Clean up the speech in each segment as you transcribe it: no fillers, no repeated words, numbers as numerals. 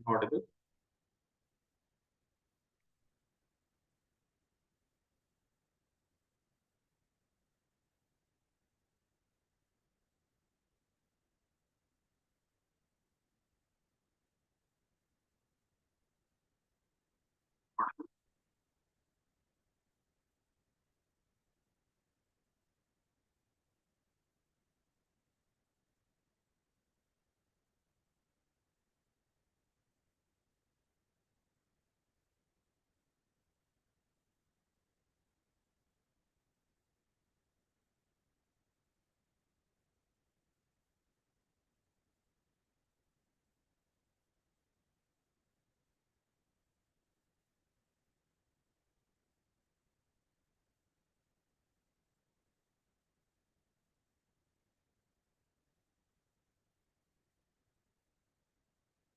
audible?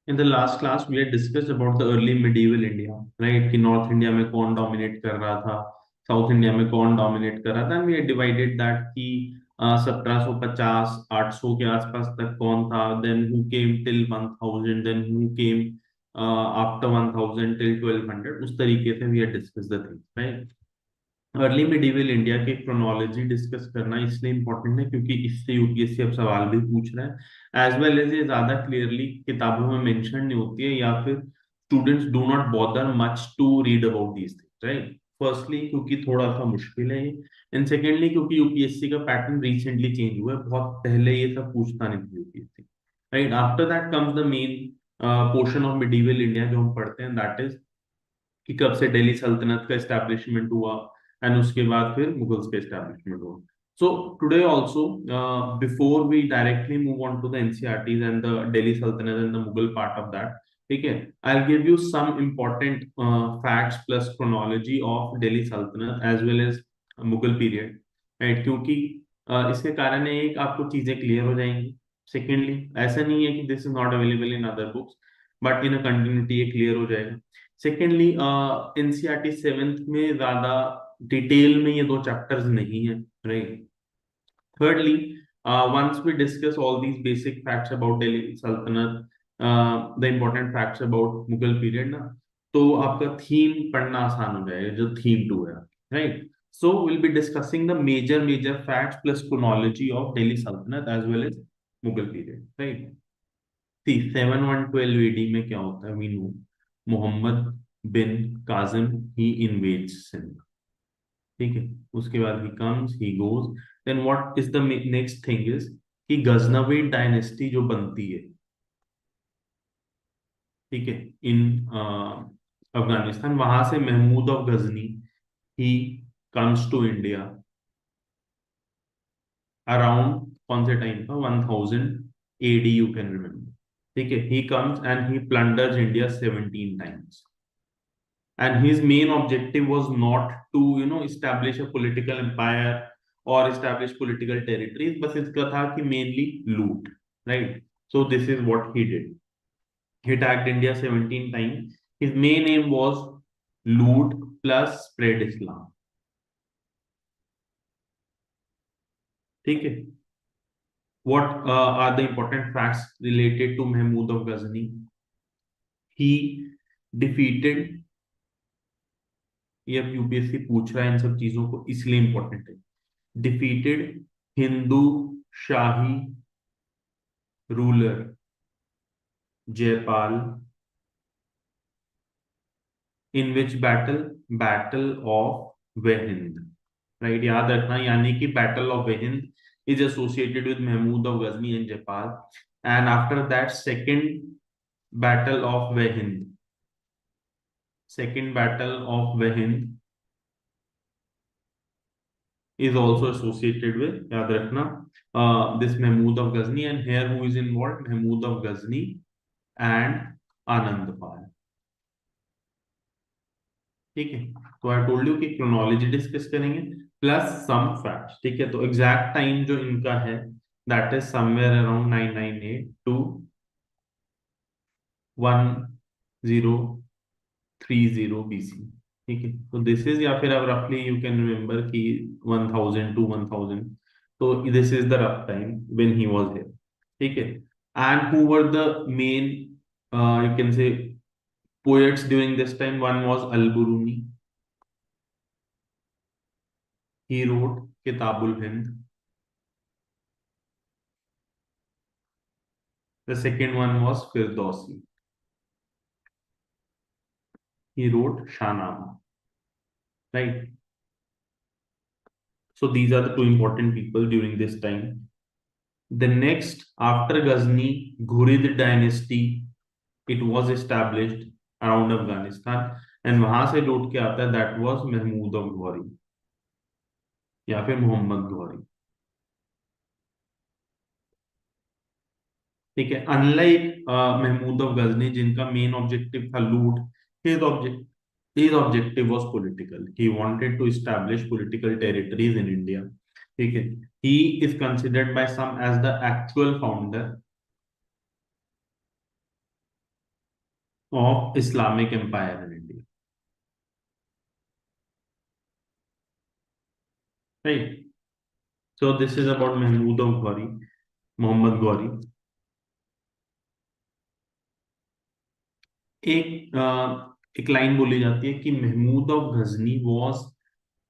In the last class, we had discussed about the early medieval India, right? कि north India में कौन dominate कर रहा था, साउथ इंडिया में कौन डोमिनेट कर रहा था, and we had divided that कि 1750 800 के आसपास तक कौन था, then who came till 1000, then who came after 1000 till 1200. उस तरीके से we had discuss the things, right? Early medieval India की क्रोनोलॉजी डिस्कस करना इसलिए इंपॉर्टेंट है क्योंकि इससे यूपीएससी अब सवाल भी पूछ रहा है, एज वेल एज ये ज्यादा क्लियरली किताबों में मेंशन नहीं होती है, या फिर students do not bother much to read about these things, right? Firstly क्योंकि थोड़ा सा मुश्किल है, एंड सेकेंडली क्योंकि यूपीएससी का पैटर्न रिसेंटली चेंज हुआ है, बहुत पहले ये सब पूछता नहीं था UPSC, right? After that comes the main portion of medieval India जो हम पढ़ते हैं, दैट इज कि कब से दिल्ली सल्तनत का एस्टैब्लिशमेंट हुआ, एंड उसके बाद फिर मुगल्स का एस्टैब्लिशमेंट हुआ. So today also, before we directly move on to the NCERTs and the Delhi सल्तनत and the Mughal part of that, ठीक है, I will give you some important facts plus chronology of Delhi Saltanat as well as Mughal period, right? क्योंकि इसके कारण एक आपको चीजें clear हो जाएंगी. सेकेंडली, ऐसा नहीं है कि this is not available in other books, but in a continuity ये क्लियर हो जाएगा. सेकेंडली, एनसीईआरटी सेवेंथ में ज्यादा डिटेल में ये दो चैप्टर्स नहीं है, right? Thirdly, once we discuss all these basic facts about Delhi Saltanat, the important facts about Mughal period ना, तो आपका थीम पढ़ना आसान हो जाएगा, जो थीम टू है, right? So will be discussing the major major facts plus chronology of Delhi Saltanat as well as Mughal period, right? See 712 AD में क्या होता है, we know Mohammad bin Qasim he invades Sindh, ठीक है? उसके बाद he comes he goes, then what is the next thing is कि Ghaznavi dynasty जो बनती है, ठीक है, इन अफगानिस्तान, वहां से Mahmud of Ghazni he comes to India around कौन से टाइम का, 1000 एडी, यू कैन रिमेम्बर, ठीक है? He comes and he plunders India 17 times, and his main objective was not to establish a political empire or establish political territories, but इसका था कि mainly loot, right? So this is what he did. He attacked India 17 times. His main aim was loot plus spread Islam, ठीक है? What are the important facts related to Mahmud of Ghazni? He defeated, ये अब UPSC पूछ रहा है इन सब चीजों को इसलिए इंपॉर्टेंट है, defeated Hindu Shahi ruler Jaipal. In which battle? Battle of Vahind, right? याद रखना, यानी कि Battle of Vahind is associated with Mahmud of Ghazni and Jaipal, and after that Battle of Vahind second battle of Vahind is also associated with, याद रखना, this Mahmud of Ghazni, and here who is involved? Mahmud of Ghazni and Anand Pal, ठीक है? तो I told you कि chronology discuss करेंगे plus some facts, ठीक है? तो एग्जैक्ट टाइम जो इनका है, that is somewhere around 998 to 1030 BC, ठीक है? तो दिस इज, या फिर अब रफली यू कैन रिमेम्बर कि 1000 टू 1000, तो this is the rough time when he was here, ठीक है? And who were the main You can say poets during this time. One was Al-Biruni. He wrote Kitabul Hind. The second one was Firdausi. He wrote Shahnama. Right. So these are the two important people during this time. The next, after Ghazni, Ghurid dynasty, it was established around Afghanistan, and वहां से लौट के आता है, that was Mahmud of Ghori या फिर मोहम्मद गौरी. ठीक है. अनलाइक महमूद ऑफ गजनी जिनका मेन ऑब्जेक्टिव था लूट, his object his objective was political. He wanted to establish political territories in India. ठीक है. He is considered by some as the actual founder of Islamic Empire in India. Right. So this is about Mahmud of Ghori, Muhammad Ghori. एक line बोली जाती है कि Mahmud of Ghazni was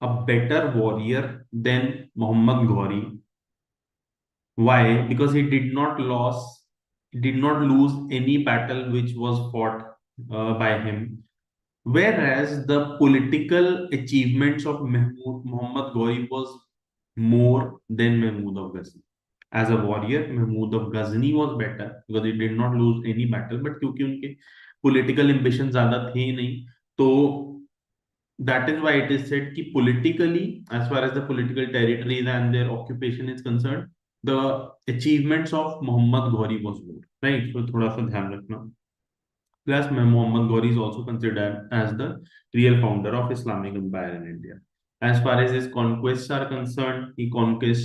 a better warrior than Muhammad Ghori. Why? Because he did not lose any battle which was fought by him. Whereas the political achievements of Muhammad Ghori was more than Mahmud of Ghazni. As a warrior, Mahmud of Ghazni was better because he did not lose any battle. But क्योंकि उनके political ambition ज्यादा थे नहीं, तो that is why it is said कि politically, as far as the political territories and their occupation is concerned, the achievements of Muhammad Ghori was more. Right? So थोड़ा सा ध्यान रखना. Plus, Muhammad Ghori is also considered as the real founder of Islamic Empire in India. As far as his conquests are concerned, he conquered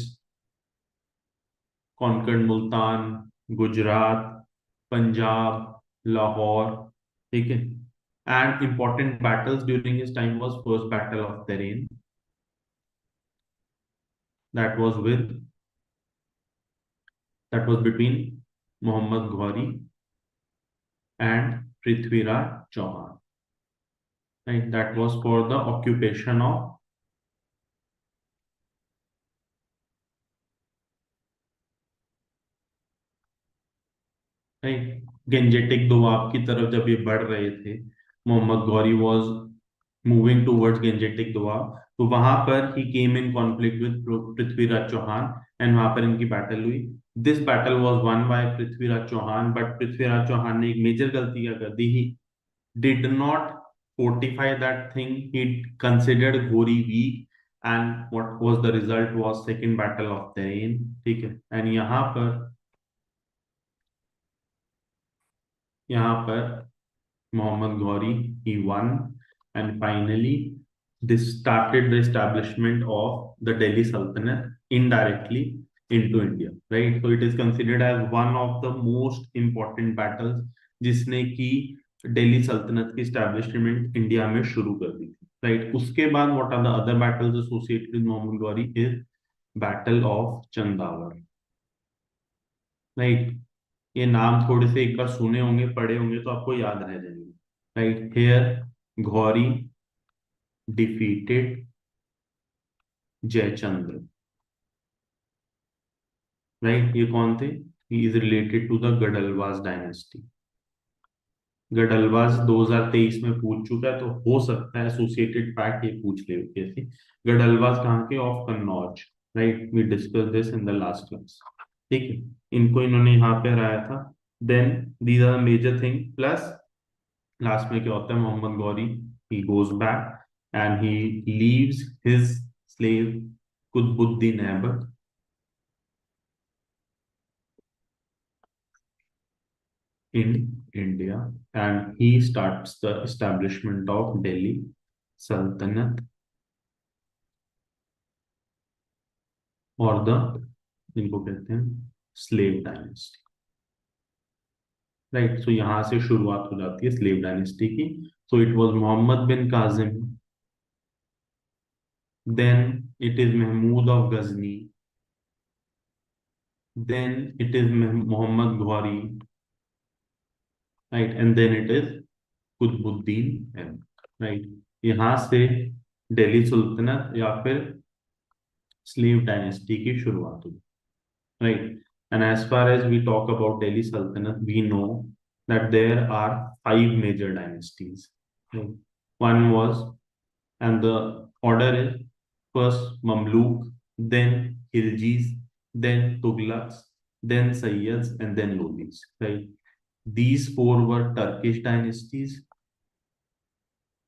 Multan, Gujarat, Punjab, Lahore. ठीक है. And important battles during his time was first battle of Tarain. That was with that was between Muhammad Ghori and Prithviraj Chauhan. Right? That was for the occupation of right? Gangetic Doab की तरफ जब ये बढ़ रहे थे, Mohammad Ghori was moving towards Gangetic Doab, तो वहां पर ही came in conflict with Prithviraj Chauhan and वहां पर इनकी बैटल हुई. This battle was won by Prithviraj Chauhan, but Prithviraj Chauhan ने एक मेजर गलती क्या कर दी. He did not fortify that thing. He considered Ghori weak and what was the result was second battle of तरेन. ठीक है. एंड यहाँ पर Muhammad Ghori, he won, and finally this started the establishment of the Delhi Sultanate indirectly into India, right? So it is considered as one of the most important battles जिसने की दिल्ली सल्तनत की establishment India में शुरू कर दी थी, right? उसके बाद what are the other battles associated with Muhammad Ghori is Battle of Chandavar, right? ये नाम थोड़े से एक बार सुने होंगे, पढ़े होंगे तो आपको याद रह जाएंगे. Right here, Ghori defeated Jayachandra. Right? ये कौन थे? He is related to the Gadalwas dynasty. गडलवास 2023 में पूछ चुका है, तो हो सकता है एसोसिएटेड फैक्ट ये पूछ ले कैसे. गडलवास कहाँ के? Of Kannauj. Right, we discuss this in the last class. ठीक है. इनको इन्होंने यहाँ पे हराया था. Then these are major thing. Plus last में क्या होता है? Mohammad Ghori he goes back and he leaves his slave Qutbuddin Aibak in India, and he starts the establishment of Delhi Sultanate, और द जिनको कहते हैं स्लेव डायनेस्टी. राइट. सो यहां से शुरुआत हो जाती है स्लेव डायनेस्टी की. So it was Mohammad bin Qasim, then it is Mahmud of Ghazni, then it is Mohammad Ghori, right, and then it is Qutubuddin Aibak, right. यहाँ से दिल्ली सुल्तनत या फिर स्लीव डायनेस्टी की शुरुआत हुई, right? And as far as we talk about Delhi Sultanate, we know that there are five major dynasties, right? One was, and the order is first Mamluk, then Khiljis, then Tughlaqs, then Sayyids, and then Lodhis, right? These four were Turkish dynasties,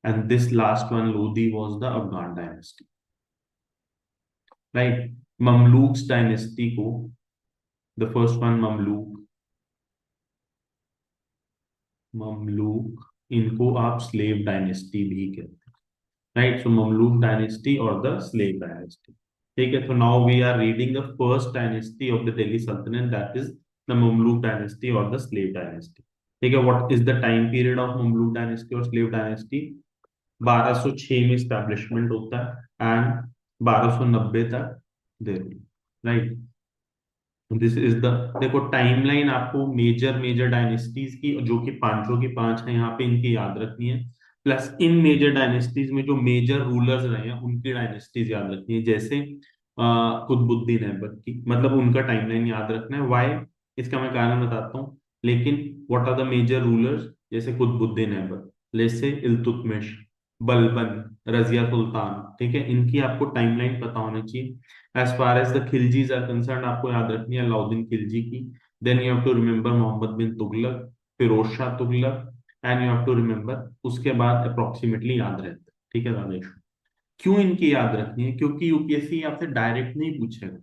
and this last one, Lodi, was the Afghan dynasty, right? Mamluks dynasty ko, the first one Mamluk, इनको आप slave dynasty भी कहते हैं, right. So Mamluk dynasty और the slave dynasty, ठीक है। तो now we are reading the first dynasty of the Delhi Saltanat, that is the Mamluk dynasty और द स्लेव डायनेस्टी, ठीक है। What is the time period of Mamluk dynasty और slave dynasty? 1206 में establishment होता है एंड 1290 तक there, right. This is the, देखो timeline आपको मेजर मेजर डायनेस्टीज की, जो कि पांचों की पांच है यहाँ पे, इनकी याद रखनी है। प्लस इन मेजर डायनेस्टीज में जो मेजर रूलर्स रहे हैं उनकी डायनेस्टीज याद रखनी है, जैसे कुतुबुद्दीन ऐबक की, मतलब उनका टाइमलाइन याद रखना है। वाई, इसका मैं कारण बताता हूँ। लेकिन what are the major rulers, जैसे कुतुबुद्दीन ऐबक, जैसे इल्तुतमिश, बलबन, रजिया सुल्तान, ठीक है, इनकी आपको टाइमलाइन पता होनी चाहिए। As far as the खिलजीज are concerned, आपको याद रखनी है अलाउद्दीन खिलजी की। Then you have to remember Mohammad bin Tughlaq, Firoz Shah Tughlaq, and you have to remember, उसके बाद अप्रोक्सीमेटली याद रहता है, ठीक है राजेश। क्यों इनकी याद रखनी है? क्योंकि यूपीएससी आपसे डायरेक्ट नहीं पूछेगा,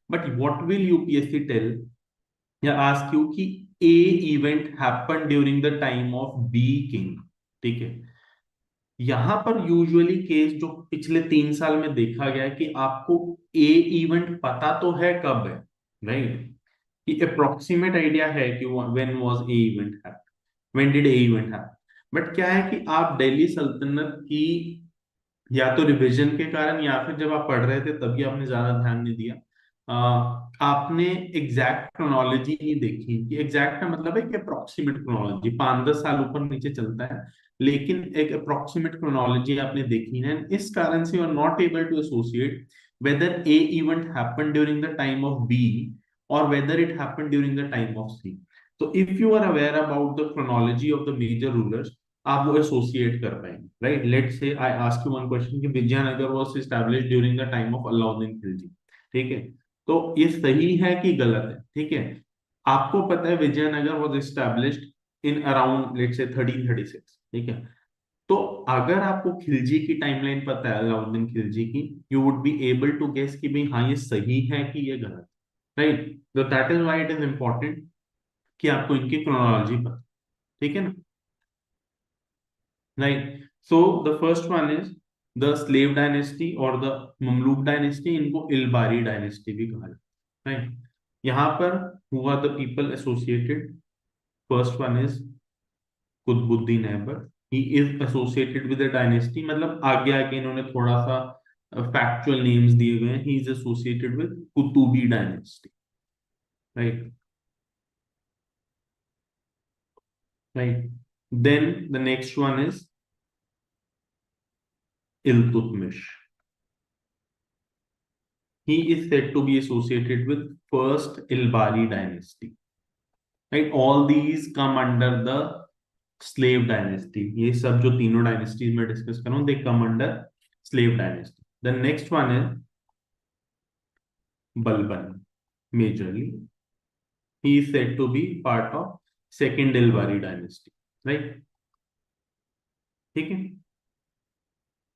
but what will UPSC tell या आस्क यू कि a event happen during the time of B king, ठीक है। यहां पर यूजुअली केस जो पिछले 3 साल में देखा गया है कि आपको ए इवेंट पता तो है कब है, राइट, कि अप्रोक्सीमेट आइडिया है कि when was a event happen, when did a event happen. But क्या है कि आप दिल्ली सल्तनत की या तो रिवीजन के कारण या फिर जब आप पढ़ रहे थे तभी आपने ज्यादा ध्यान नहीं दिया। आपने एग्जैक्ट क्रोनोलॉजी नहीं देखी, कि एग्जैक्ट का मतलब है कि अप्रोक्सीमेट क्रोनोलॉजी 5-10 साल ऊपर नीचे चलता है, लेकिन एक अप्रोक्सीमेट क्रोनोलॉजी आपने देखी है। इस कारण से you are not able to associate whether a event happen during the time of B और whether it happen during the time of C. तो if you are aware about the chronology of the major rulers, आप वो associate कर पाएंगे, right. Let's say I ask you one question कि Vijayanagar was established during the time of Alauddin Khilji, ठीक है। तो ये सही है कि गलत है? ठीक है, आपको पता है Vijayanagar was established in around let's say 1336, ठीक है। तो अगर आपको खिलजी की टाइमलाइन पता है, अलाउद्दीन खिलजी की, you would be able to guess कि भाई हाँ ये सही है कि ये गलत, राइट। तो that is why it is important कि आपको इनकी क्रोनोलॉजी पता, ठीक है ना, right? So the first one is the slave dynasty or the Mamluk dynasty, इनको इलबारी डायनेस्टी भी कहा जाता है, right? यहाँ पर who are the people associated? First one is Qutubuddin Aibak, he is associated with the dynasty, मतलब आगे आगे इन्होंने थोड़ा सा factual names दिए गए हैं। he is associated with Qutubi dynasty, right, right। Then the next one is Iltutmish. He is said to be associated with first Ilbari dynasty. Right? All these come under the slave dynasty. ये सब जो तीनों dynasties में discuss कर रहा हूँ, they come under slave dynasty. The next one is Balban. Majorly, he is said to be part of second Ilbari dynasty. Right? ठीक है।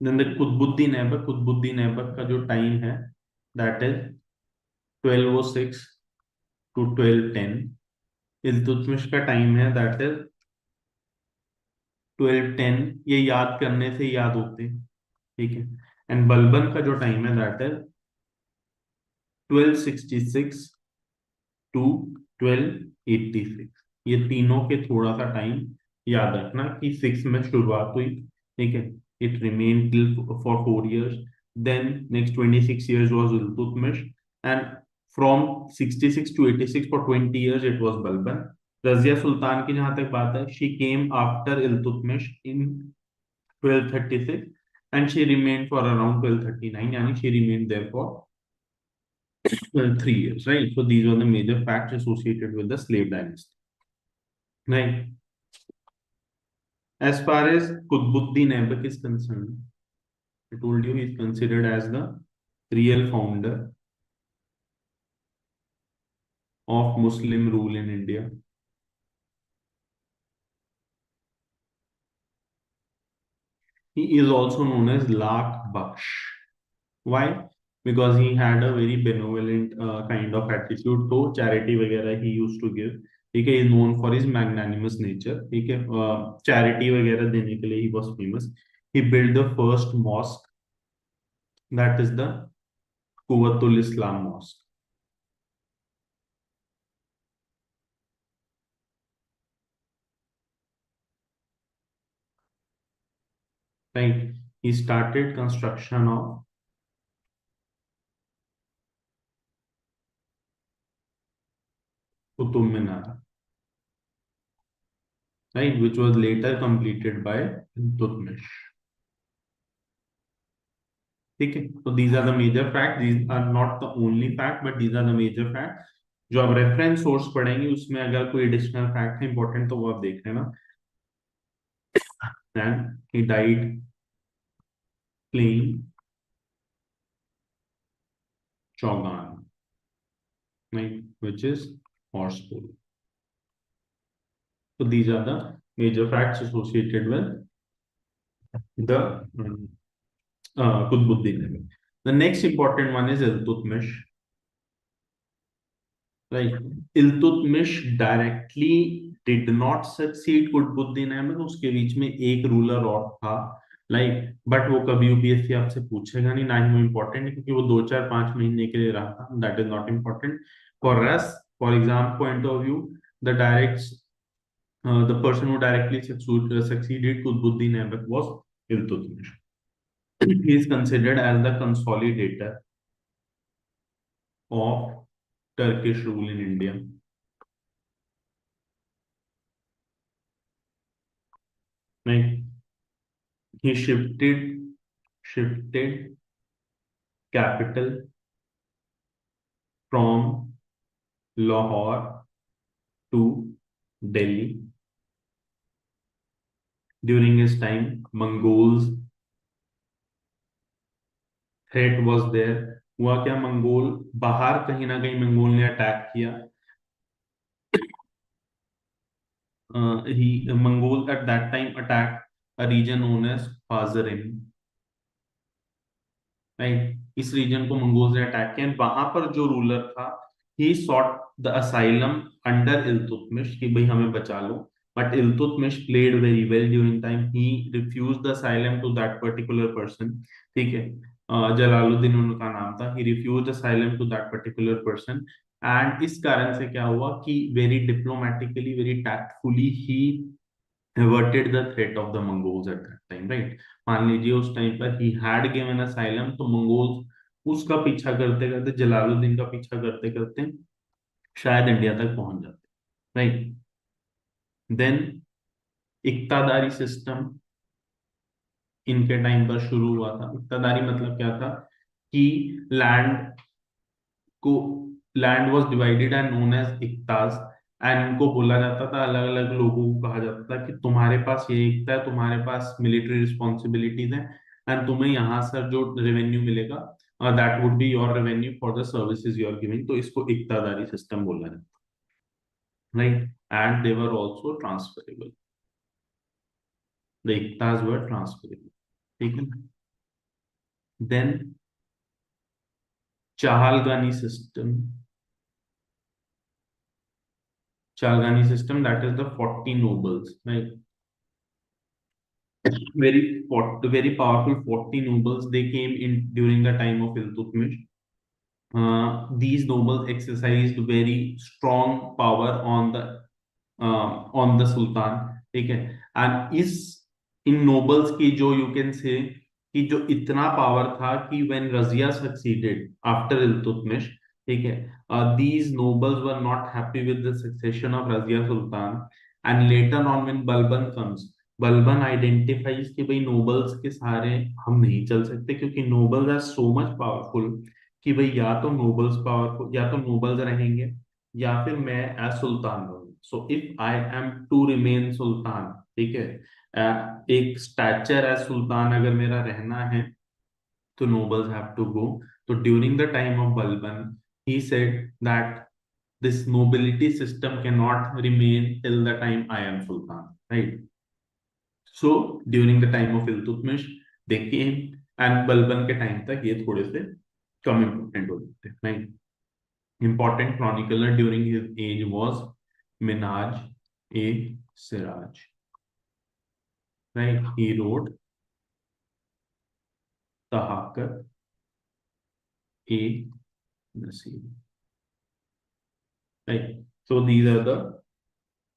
Then the Qutbuddin Aibak का जो time है, that is 1206 to 1210. इल्तुतमिश का time है, that is 1210। ये याद करने से याद होते हैं, ठीक है। एंड बलबन का जो टाइम है दैट इज 1266 टू 1286। ये तीनों के थोड़ा सा टाइम याद रखना कि 6 में शुरुआत हुई, ठीक है, it remain till for 4 years, then next 26 years was Iltutmish, and from 66 to 86 for 20 years it was Balban, Razia Sultan की जहां तक बात है, she came after Iltutmish in 1236 and she remained for around 1239, यानी she remained there for 3 years, right? So these were the major facts associated with the slave dynasty, right? As far as Qutbuddin Aibak is concerned, I told you he is considered as the real founder of Muslim rule in India. He is also known as Lak Baksh. Why? Because he had a very benevolent kind of attitude. तो charity वगैरह he used to give. ठीक है, is known for his magnanimous nature. ठीक है, charity वगैरह देने के लिए he was famous. He built the first mosque, that is the Quwwatul Islam Mosque. Right? He started construction of Qutub Minar, right? Which was later completed by Iltutmish. ठीक है, तो these are the major facts. These are not the only fact, but these are the major facts. जो आप reference source पढ़ेंगे उसमें अगर कोई additional fact है इंपॉर्टेंट तो वो आप देख लेना. And he died playing Chaugan, right? Which is horse polo. So these are the major facts associated with the Qutbuddin Aibak. The next important one is Iltutmish. Right. Iltutmish directly did not succeed Qutbuddin Ahmed. उसके बीच में एक ruler और था, like, but वो कभी UPSC आपसे पूछेगा नहीं, ना ही वो इम्पोर्टेंट है क्योंकि वो 2 4 5 महीने के लिए रहा था. That is not important for us. For exam point of view, the direct the person who directly succeeded Qutbuddin Aibak was Iltutmish. He is considered as the consolidator of Turkish rule in India. Right? He shifted capital from Lahore to Delhi. During his time, Mongols threat was there. हुआ क्या, Mongol बाहर कहीं ना कहीं Mongol ने attack किया. He Mongols at that time attacked a region known as Fazarim. Right, इस region को मंगोल्स ने अटैक किया. वहां पर जो रूलर था, he sought the asylum under Iltutmish कि भाई हमें बचा लो. But Iltutmish played very well during time. He refuse the asylum to that particular person. ठीक है, जलालुद्दीन उनका नाम था. He refuse asylum to that particular person. And इस कारण से क्या हुआ कि very diplomatically, very tactfully he averted the threat of the Mongols at that time, right? मान लीजिए उस टाइम पर he had given asylum, तो मंगोल्स उसका पीछा करते करते, जलालुद्दीन का पीछा करते करते शायद इंडिया तक पहुंच जाते, राइट? देन इक्तादारी सिस्टम इनके टाइम पर शुरू हुआ था. इक्तादारी मतलब क्या था कि लैंड को land was divided and known as iqtas. And इनको बोला जाता था, अलग अलग लोगों को कहा जाता था कि तुम्हारे पास ये इक्ता है, तुम्हारे पास मिलिट्री रिस्पॉन्सिबिलिटीज हैं, एंड तुम्हें यहाँ सर जो रेवेन्यू मिलेगा, that would be your revenue for the services you are giving. तो इसको इक्तादारी सिस्टम बोला जाता है, right? And they were also transferable. The iqtas were transferable. ठीक है. Then Chahalgani system. Chahalgani system, that is the 40 nobles, right? Very powerful 40 nobles. They came in during the time of Iltutmish. These nobles exercised very strong power on the Sultan. ठीक है. And इस इन nobles की जो you can से कि जो इतना power था कि when Razia succeeded after Iltutmish, ठीक है. These nobles were not happy with the succession of Razia Sultan, and later on when Balban comes, Balban identifies कि भाई nobles के सहारे हम नहीं चल सकते, क्योंकि nobles are so much powerful कि भाई या तो nobles powerful, या तो nobles रहेंगे, या फिर मैं as सुल्तान रहूंगा. So if I am to remain सुल्तान, ठीक है, एक stature as सुल्तान अगर मेरा रहना है, तो nobles have to go. So during the time of Balban, he said that this nobility system cannot remain till the time I am Sultan, right? So during the time of Iltutmish, they came, and Balban के time तक ये थोड़े से कम important हो जाते हैं, right? Important chronicler during his age was Minhaj a Siraj, right? He wrote Tahakat a Nasir, right? So these are the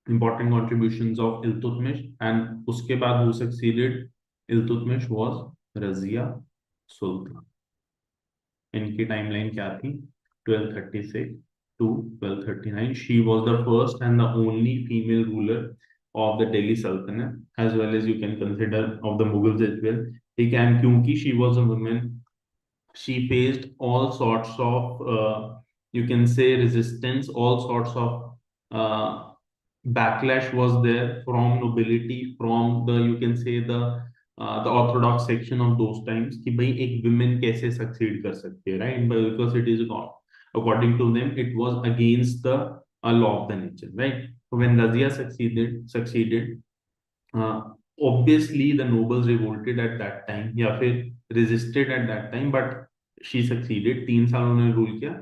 important contributions of Iltutmish, and उसके बाद who succeeded Iltutmish was Razia Sultan. इनकी timeline क्या थी? 1236 to 1239. She was the first and the only female ruler of the Delhi Sultanate, as well as you can consider of the Mughals as well. ठीक है, and क्योंकि she was a woman, she faced all sorts of you can say resistance, all sorts of backlash was there from nobility, from the you can say the orthodox section of those times कि भाई एक women कैसे succeed कर सकती है, right? Because it is not, according to them it was against the law of the nature, right? So when Razia succeeded, uh, obviously the nobles revolted at that time, या फिर resisted at that time, but she succeeded. 3 साल उन्होंने rule किया,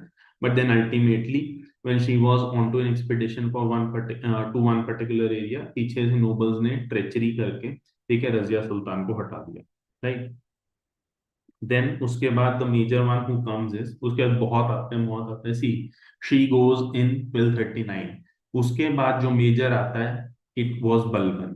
but then ultimately when she was onto an expedition for to one particular area, पीछे से nobles ने treachery करके, ठीक है, रजिया सुल्तान को हटा दिया, right? देन उसके बाद the major one who comes is, उसके बाद बहुत आते हैं, सी शी गोज इन 1239. उसके बाद जो मेजर आता है, it was Balban,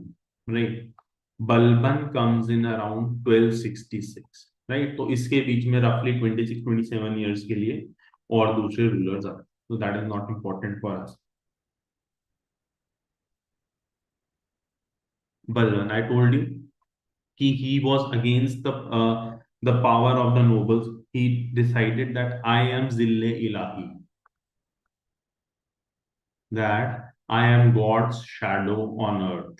right? Balban comes in around 1266, right? तो इसके बीच में रफली 26-27 ईयर्स के लिए और दूसरे रूलर्स आते हैं, तो that is not important for us. Balban, I told you he was against the power of the nobles. He decided that I am Zille Ilahi, that I am God's shadow on earth.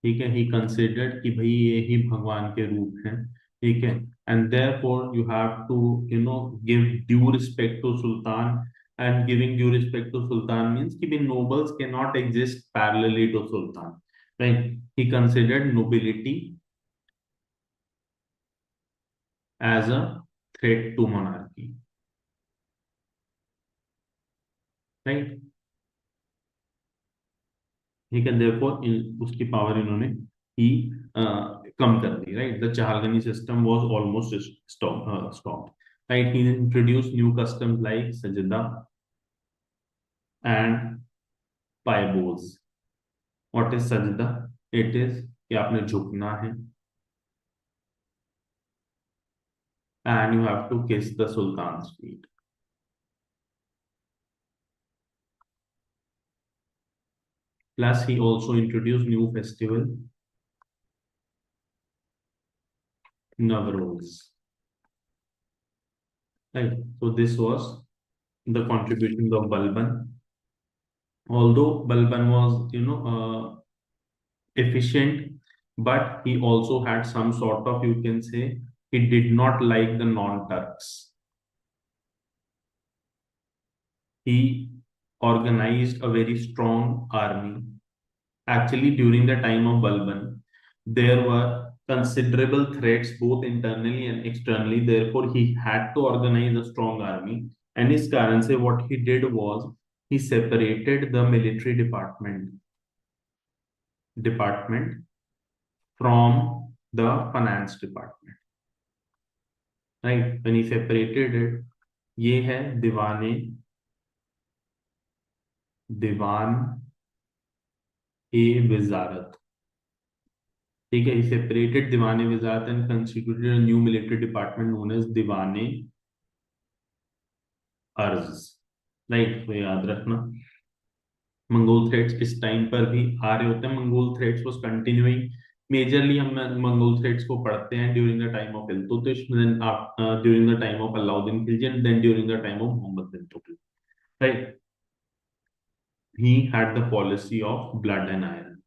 ठीक है, he considered कि भाई ये ही भगवान के रूप हैं, ठीक है, and therefore you have to give due respect to Sultan, and giving due respect to Sultan means कि भाई nobles cannot exist parallelly to Sultan, right? He considered nobility as a threat to monarchy, right? ठीक है, therefore उसकी power इन्होंने ही कम कर दी, right? The Chahalgani system was almost stopped, right? He introduce new customs like sajda and paibos. What is sajda? It is कि आपने झुकना है, and you have to kiss the sultan's feet. Plus he also introduce new festival, Nauroz, right? So this was the contributions of Balban. Although Balban was, efficient, but he also had some sort of, you can say, he did not like the non-Turks. He organized a very strong army. Actually, during the time of Balban, there were considerable threats both internally and externally. Therefore, he had to organize a strong army. And his currency, what he did was he separated the military department from the finance department, right? When he separated it, ये है दीवान ए वजारत, ठीक है? he separated Diwan A Wazarat and constituted a new military department known as दीवान अर्ज, right. तो याद रखना, Mongol threads इस time पर भी आ रहे होते हैं। Mongol threads was continuing, majorly हम मंगोल थ्रेड्स को पढ़ते हैं during the time of Iltutmish, then during the time of Alauddin Khilji, and then during the time of Mohammad bin Tughlaq, right. He had the policy of blood and iron,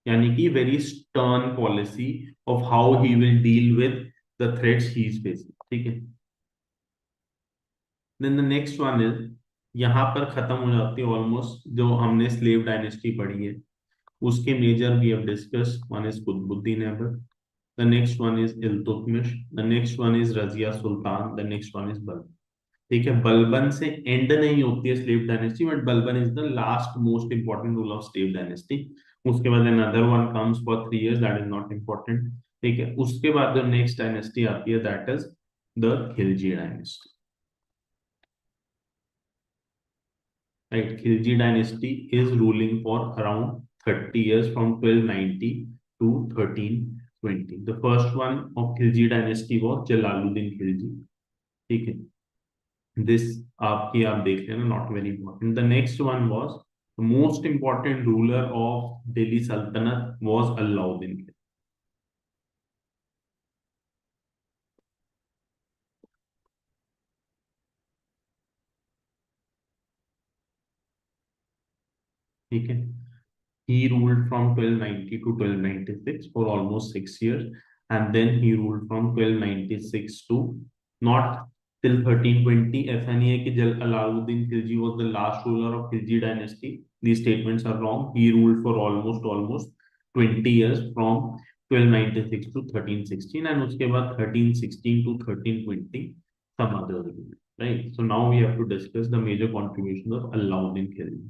यानी कि very stern policy of how he will deal with the threats he is facing, ठीक है। Then the next one is, यहाँ पर खत्म हो जाती है ऑलमोस्ट जो हमने स्लेव डायनेस्टी पढ़ी है, उसके major we have discuss. One is Qutubuddin Aibak, the next one is Iltutmish, the next one is Razia Sultan, the next one is Balban, ठीक है। बलबन से एंड नहीं होती है slave dynasty, but Balban is the last most important rule of slave dynasty. उसके बाद another one comes for 3 years, that is not important, ठीक है। उसके बाद जो नेक्स्ट डायनेस्टी आती है that is the Khilji dynasty, right. Khilji dynasty is ruling for around 30 years, from 1290 to 1320। The first one of Khilji dynasty was Jalaluddin Khilji, ठीक है। दिस आपकी आप देख लेना, not very important. The next one was the most important ruler of Delhi सल्तनत was Alauddin Khilji, ठीक है। he ruled from 1290 to 1296 for almost 6 years, and then he ruled from 1296 to not till 1320। ऐसा नहीं है कि जल Alauddin Khilji was the last ruler of Khilji dynasty, these statements are wrong। he ruled for almost 20 years, from 1296 to 1316, and उसके बाद 1316 to 1320 some others ruled, right। so now we have to discuss the major contributions of Alauddin Khilji,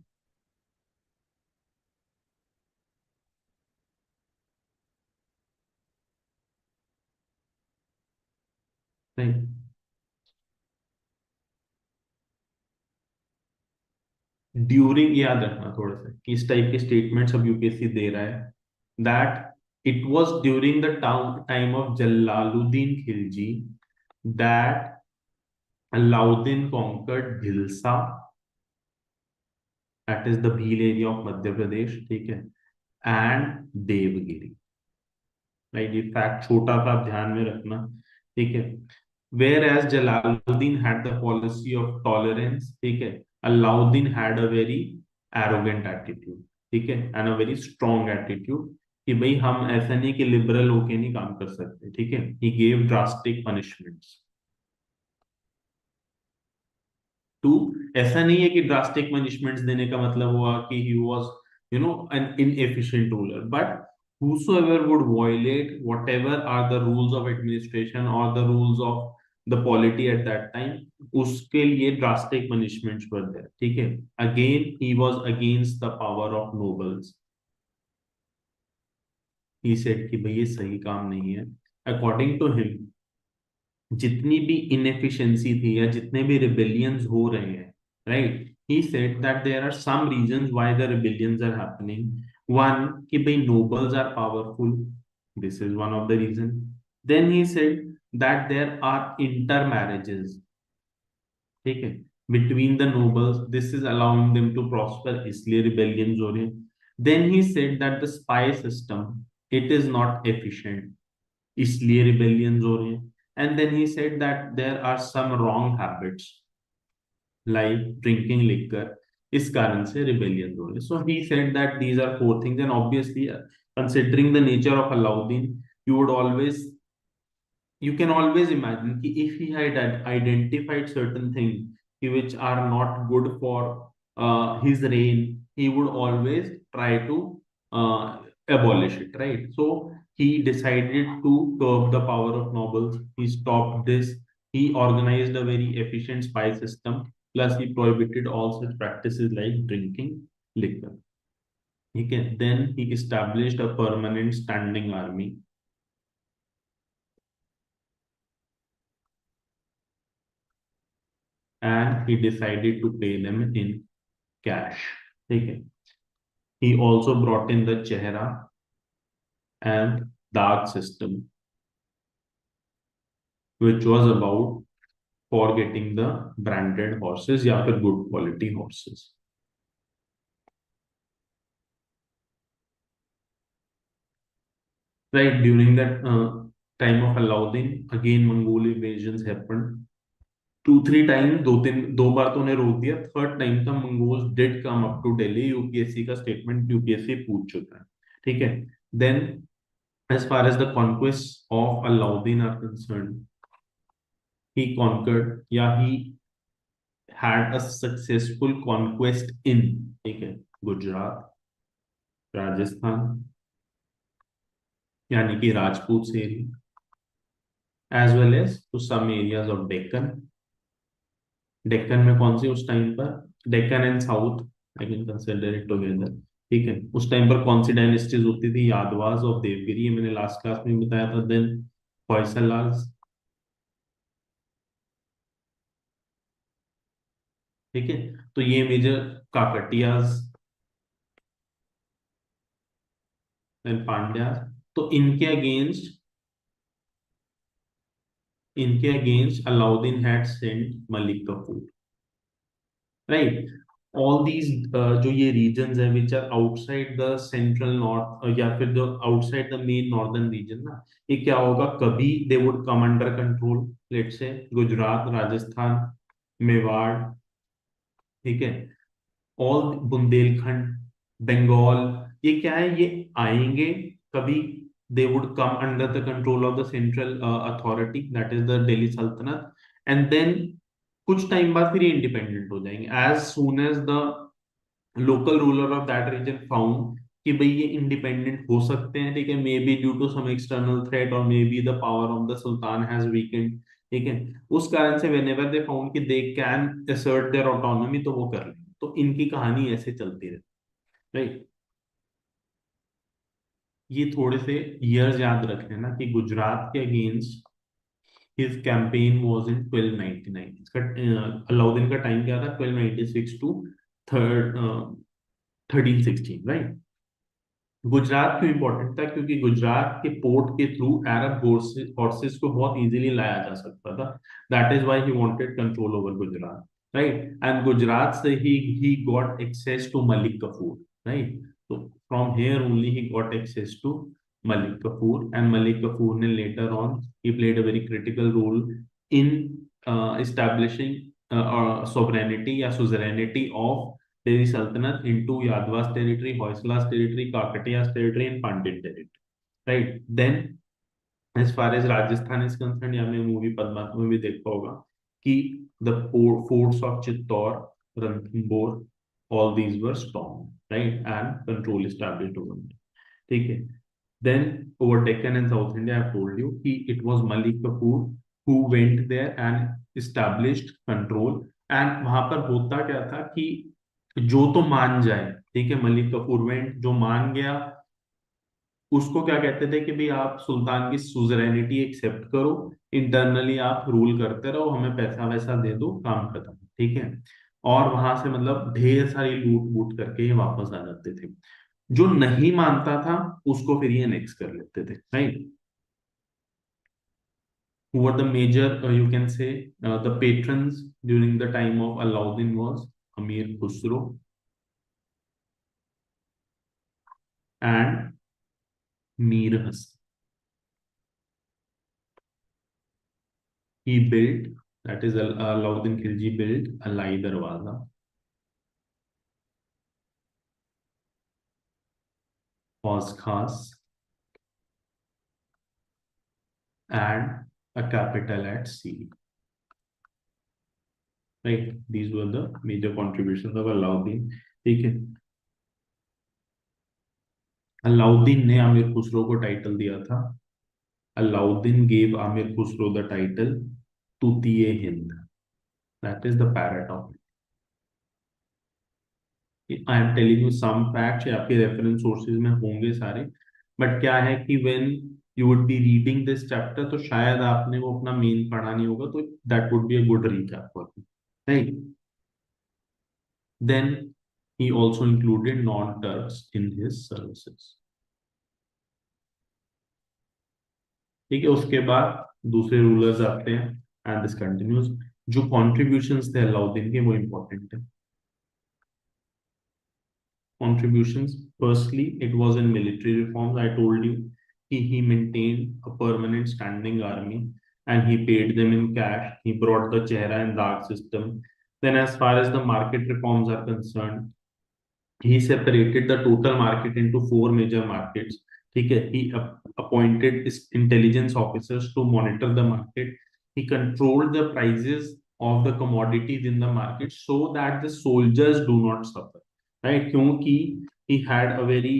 right। During, याद रखना थोड़ा सा कि इस type के statements अब यूपीएससी दे रहा है, that it was during the time of Jalaluddin Khilji that Alauddin conquered Bhilsa, that is the Bhil area of Madhya Pradesh, ठीक है, एंड देवगिरी, राइट। ये फैक्ट छोटा सा आप ध्यान में रखना, ठीक है। Whereas Jalaluddin had the policy of tolerance, ठीक है, Alauddin had a very arrogant attitude, ठीक है, and a very strong attitude, कि भाई हम ऐसा नहीं कि लिबरल होके नहीं काम कर सकते, ठीक है। He gave drastic punishments to, ऐसा नहीं है कि ड्रास्टिक पनिशमेंट्स देने का मतलब हुआ कि he was an inefficient ruler, but whosoever would violate whatever are the rules of administration or the rules of the polity at that time, उसके लिए drastic punishments were there, ठीक है। again he was against the power of nobles, he said कि भाई ये सही काम नहीं है। according to him जितनी भी इनएफिशिएंसी थी या जितने भी रिबेलियंस हो रहे हैं, right, he said that there are some reasons why the rebellions are happening. One, कि भाई nobles are powerful, this is one of the reason. Then he said that there are intermarriages, ठीक है, between the nobles, this is allowing them to prosper, इसलिए rebellions हो रहे हैं। Then he said that the spy system, it is not efficient, इसलिए rebellions हो रहे हैं। And then he said that there are some wrong habits like drinking liquor, इस कारण से रिबेलियंस हो रहे हैं। So he said that these are four things, and obviously considering the nature of Alauddin, you would always you can always imagine कि if he had identified certain things which are not good for his reign, he would always try to uh, abolish it, right? So he decided to curb the power of nobles, he stopped this, he organized a very efficient spy system, plus he prohibited all such practices like drinking liquor, okay. Then he established a permanent standing army, and he decided to pay them in cash, ठीक है। He also brought in the Chehra and Dag system, which was about for getting the branded horses या फिर good quality horses. Right, during that time of Alauddin, again Mongol invasions happened. Two, three times, दो बार तो उन्हें रोक दिया. Third time का Mongols did come up to Delhi. UPSC का statement UPSC पूछ चुका है. ठीक है. Then as far as the conquests of Alauddin are concerned, he conquered, yeah, he had a successful conquest in, ठीक है, गुजरात, राजस्थान, यानी कि राजपूत से area, as well as to some areas of Deccan. Deccan में कौन सी उस टाइम पर, Deccan and south, I can consider it together. ठीक है. उस टाइम पर कौन सी डायनेस्टीज होती थी? यादवास और देवगिरी, ये मैंने लास्ट क्लास में बताया था. देन होयसलास. ठीक है. तो ये मेजर काकटियाज एंड पांड्यास. तो इनके against Alauddin had sent Malik Kafur. Right. All these जो ये रीजन्स है which are outside the central north, या फिर जो outside the main northern region ना, ये क्या होगा, कभी they would come under control. Let's say Gujarat, Rajasthan, Mewar. ठीक है. ऑल बुंदेलखंड, बंगाल, ये क्या है, ये आएंगे कभी. They would come under the control of the central authority, that is the Delhi सल्तनत. एंड देन कुछ टाइम बाद फिर ये इंडिपेंडेंट हो जाएंगे. As soon as the local ruler of that region found कि भाई ये इंडिपेंडेंट हो सकते हैं. ठीक है. Maybe due to some external threat, और maybe the power of the sultan has weakened. ठीक है. उस कारण से व्हेनेवर दे फाउंड कि they can assert their autonomy, तो वो कर लेंगे. तो इनकी कहानी ऐसे चलती रहती. राइट. ये थोड़े से ईयर्स याद रखने ना कि गुजरात के against his campaign was in 1299. इसका अलाउद्दीन का टाइम क्या था? 1296 टू थर्ड 1316. राइट. गुजरात क्यों इंपॉर्टेंट था? क्योंकि गुजरात के पोर्ट के थ्रू अरब हॉर्सेस को बहुत इजीली लाया जा सकता था. That is why he wanted control over Gujarat. Right. And Gujarat से he got access to Malik Kafur. Right. तो from here only he got access to Malik Kafur. And Malik Kafur ने later on he played a very critical role in establishing sovereignty या suzerainty of Delhi Sultanate into Yadwas territory, Hoysala's territory, Kakatiya's territory, and Pandit territory. Right. Then, as far as Rajasthan is concerned, या हमने movie Padmaavat में भी देखा होगा कि the forts of Chittor, Ranthambore, all these were stormed, right, and control established over them. ठीक है. Then over Deccan and South India, I've told you कि it was Malik Kapoor who went there and established control. And वहां पर होता क्या था कि जो तो मान जाए, ठीक है, मलिक कफूर वेंट, जो मान गया उसको क्या कहते थे कि भाई आप सुल्तान की सुजरेनिटी एक्सेप्ट करो, इंटरनली आप रूल करते रहो, हमें पैसा वैसा दे दो, काम खत्म. ठीक है. और वहां से मतलब ढेर सारी लूट वूट करके ये वापस आ जाते थे. जो नहीं मानता था उसको फिर ये नेक्स्ट कर लेते थे. Right. Who were the major, you can say, the patrons during the time of Alauddin was Amir Khusro and Mir Hasan. He built, that is Alauddin Khilji built Alai Darwaza, Hauz Khas, and a capital at sea. Right, these were the major contributions of Alauddin. ठीक है. अलाउद्दीन ने आमिर खुसरो को title दिया था. Alauddin gave Amir Khusro the title Tutiye Hind. That is the parrot of. I am telling you some facts, आपके reference sources में होंगे सारे. बट क्या है कि when you would be reading this chapter, तो शायद आपने वो अपना मेन पढ़ा नहीं होगा, तो that would be a good recap for you. Right. Then he also included non Turks in his services. ठीक है. उसके बाद दूसरे रूलर्स आते हैं एंड दिस कंटिन्यूज. जो कॉन्ट्रीब्यूशंस थे अलाउद्दीन के वो इम्पोर्टेंट है। Contributions. Firstly, it was in military reforms. I told you he maintained a permanent standing army and he paid them in cash. He brought the Chehra and Dag system. Then, as far as the market reforms are concerned, he separated the total market into four major markets. ठीक है, he appointed intelligence officers to monitor the market. He controlled the prices of the commodities in the market so that the soldiers do not suffer, right? क्योंकि he had a very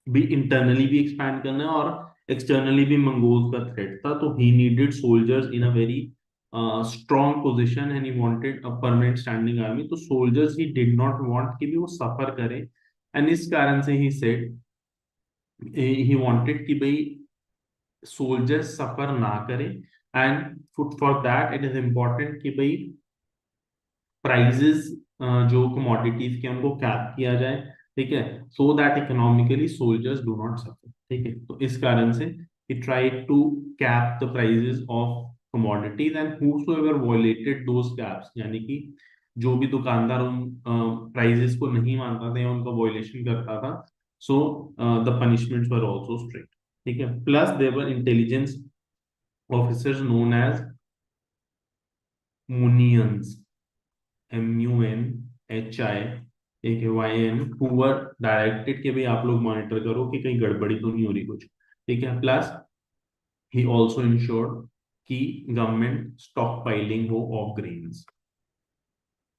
भी internally भी expand करना है और externally भी Mongols का threat था, तो he needed soldiers in a very strong position and he wanted a permanent standing army. तो soldiers he did not want कि भी वो सफर करे, एंड इस कारण से ही सेड ही वांटेड कि भाई सोल्जर्स सफर ना करे, and for that it is important कि भाई प्राइजेस जो कमोडिटीज के उनको कैप किया जाए, ठीक है, so that economically soldiers do not suffer. ठीक है, तो इस कारण से he tried to cap the prices of commodities and whosoever violated those caps, यानी कि जो भी दुकानदार उन प्राइजेस को नहीं मानता था या उनका वॉयलेशन करता था, so the punishments were also strict. ठीक है, plus there were intelligence officers known as munhiyans, MUNHI, एक है YN, हु वर डायरेक्टेड कि भाई आप लोग मॉनिटर करो कि कहीं गड़बड़ी तो नहीं हो रही कुछ। ठीक है, प्लस ही ऑल्सो इंश्योर्ड कि गवर्नमेंट स्टॉक पाइलिंग हो of grains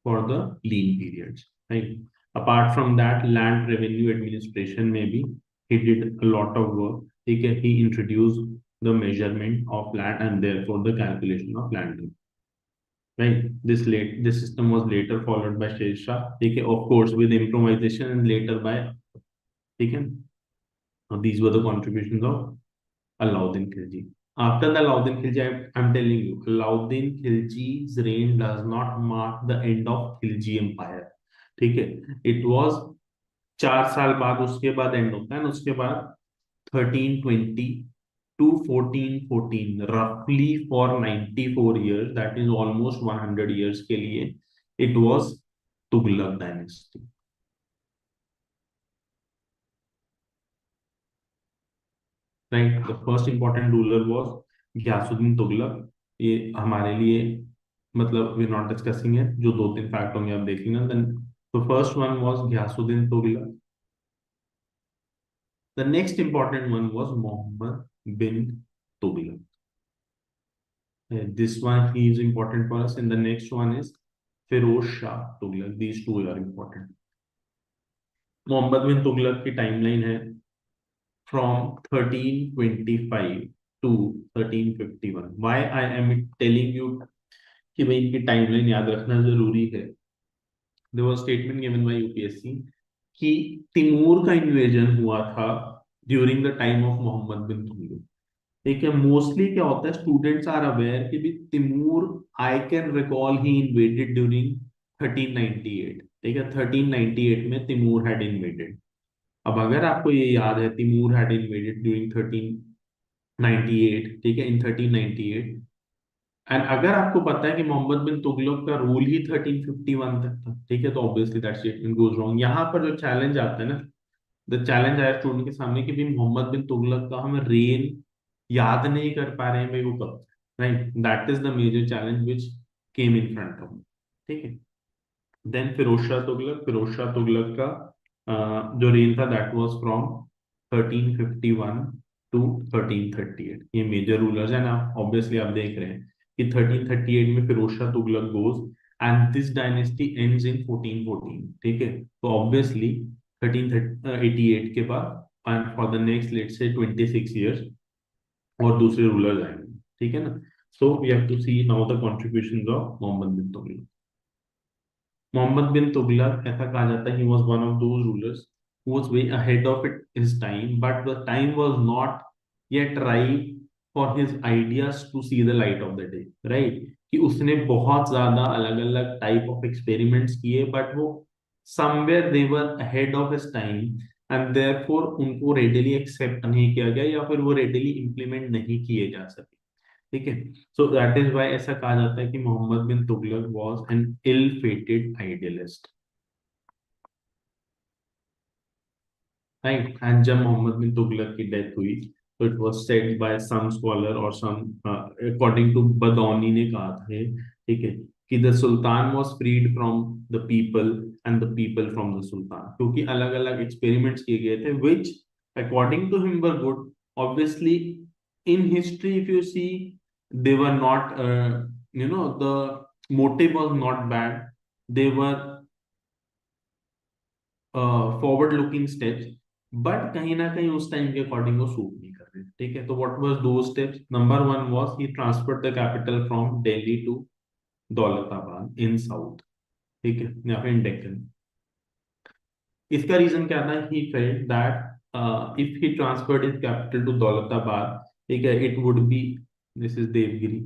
for the lean periods, right. Apart from that land revenue administration में भी he did a lot of work। ठीक है, he introduced the measurement of land and therefore the calculation of land, right? This system was later followed by Sher Shah, ठीक है, of course with improvisation and later by, ठीक है। Now, these were the contributions of Alauddin Khilji. After the Alauddin Khilji, I'm telling you, Alauddin Khilji's reign does not mark the end of Khilji Empire। ठीक है, it was 4 साल बाद उसके बाद and होता है ना, उसके बाद 1320 to 1414, roughly for 94 years, that is almost 100 years के लिए it was Tughlaq dynasty, right? The first important ruler was Ghiyasuddin Tughlaq। ये हमारे लिए मतलब वी नॉट डिस्कसिंग है, जो दो तीन फैक्ट होंगे आप देख लेना। Then the first one was Ghiyasuddin Tughlaq। The next important one was Muhammad bin Tughlaq। This one he is important for us, and the next one is Firoz Shah Tughlaq। These two are important। Mohammad bin Tughlaq की timeline है from 1325 to 1351। Why I am telling you कि भाई इनकी timeline याद रखना जरूरी है। There was statement given by UPSC कि तिमूर का इन्वेजन हुआ था during the time of Mohammad bin Tughlaq. ठीक है, मोस्टली क्या होता है, स्टूडेंट्स आर अवेयर कि भी Timur, I can recall he invaded during 1398। ठीक है, 1398 में तिमूर हैड इन्वेडेड। अब अगर आपको ये याद है तिमूर हैड इन्वेडेड ड्यूरिंग 1398, ठीक है, इन 1398, एंड अगर आपको पता है कि मोहम्मद बिन तुगलक का रूल ही 1351 तक था, ठीक है, तो obviously that statement goes wrong. यहाँ पर जो चैलेंज आता है ना, द चैलेंज आया स्टूडेंट के सामने कि भी मोहम्मद बिन तुगलक का हम रेन याद नहीं कर पा रहे हैं भाई वो कब, right? That is the major challenge which came in front of. ठीक है, देन फिरोज शाह तुगलक का जो रेन था दैट वाज फ्रॉम 1351 टू 1338। ये मेजर रूलर्स हैं ना, ऑब्वियसली आप देख रहे हैं कि 1338 में Firoz Shah Tughlaq goes and this dynasty ends in 1414। ठीक है, तो ऑब्वियसली 1388 के बाद and for the next let's say 26 years और दूसरे रूलर्स आएंगे। ठीक है ना, so we have to see now the contributions of Mohammad bin Tughlaq. Mohammad bin Tughlaq ऐसा कहा जाता है he was one of those rulers who was way ahead of his time, but the time was not yet ripe for his ideas to see the light of the day, right? कि उसने बहुत ज्यादा अलग अलग type of experiments किए, but वो somewhere they were ahead of his time and therefore उनको readily accept नहीं किया गया या फिर वो readily implement नहीं किए जा सके। ठीक है। सो दैट इज वाई ऐसा कहा जाता है कि Mohammad bin Tughlaq was an ill fated idealist, right. And जब मोहम्मद बिन तुगलक की डेथ हुई तो it was said by some scholar और सम, अकॉर्डिंग टू बदौनी ने कहा था ये, ठीक है, कि the sultan was freed from the people and the people from the sultan, क्योंकि अलग अलग एक्सपेरिमेंट्स किए गए थे which according to him were good. Obviously in history if you see they were not the motive was not bad, they were forward looking steps, but कहीं ना कहीं उस टाइम के अकॉर्डिंग वो सूट नहीं कर रहे, ठीक है। तो व्हाट वाज दो steps, number one was he transferred the capital from Delhi to Daulatabad in south, ठीक है, या फिर इन डेक्कन। इसका रीजन क्या था, he felt that if he transferred his capital to Daulatabad, ठीक है, it would be, this is Devagiri,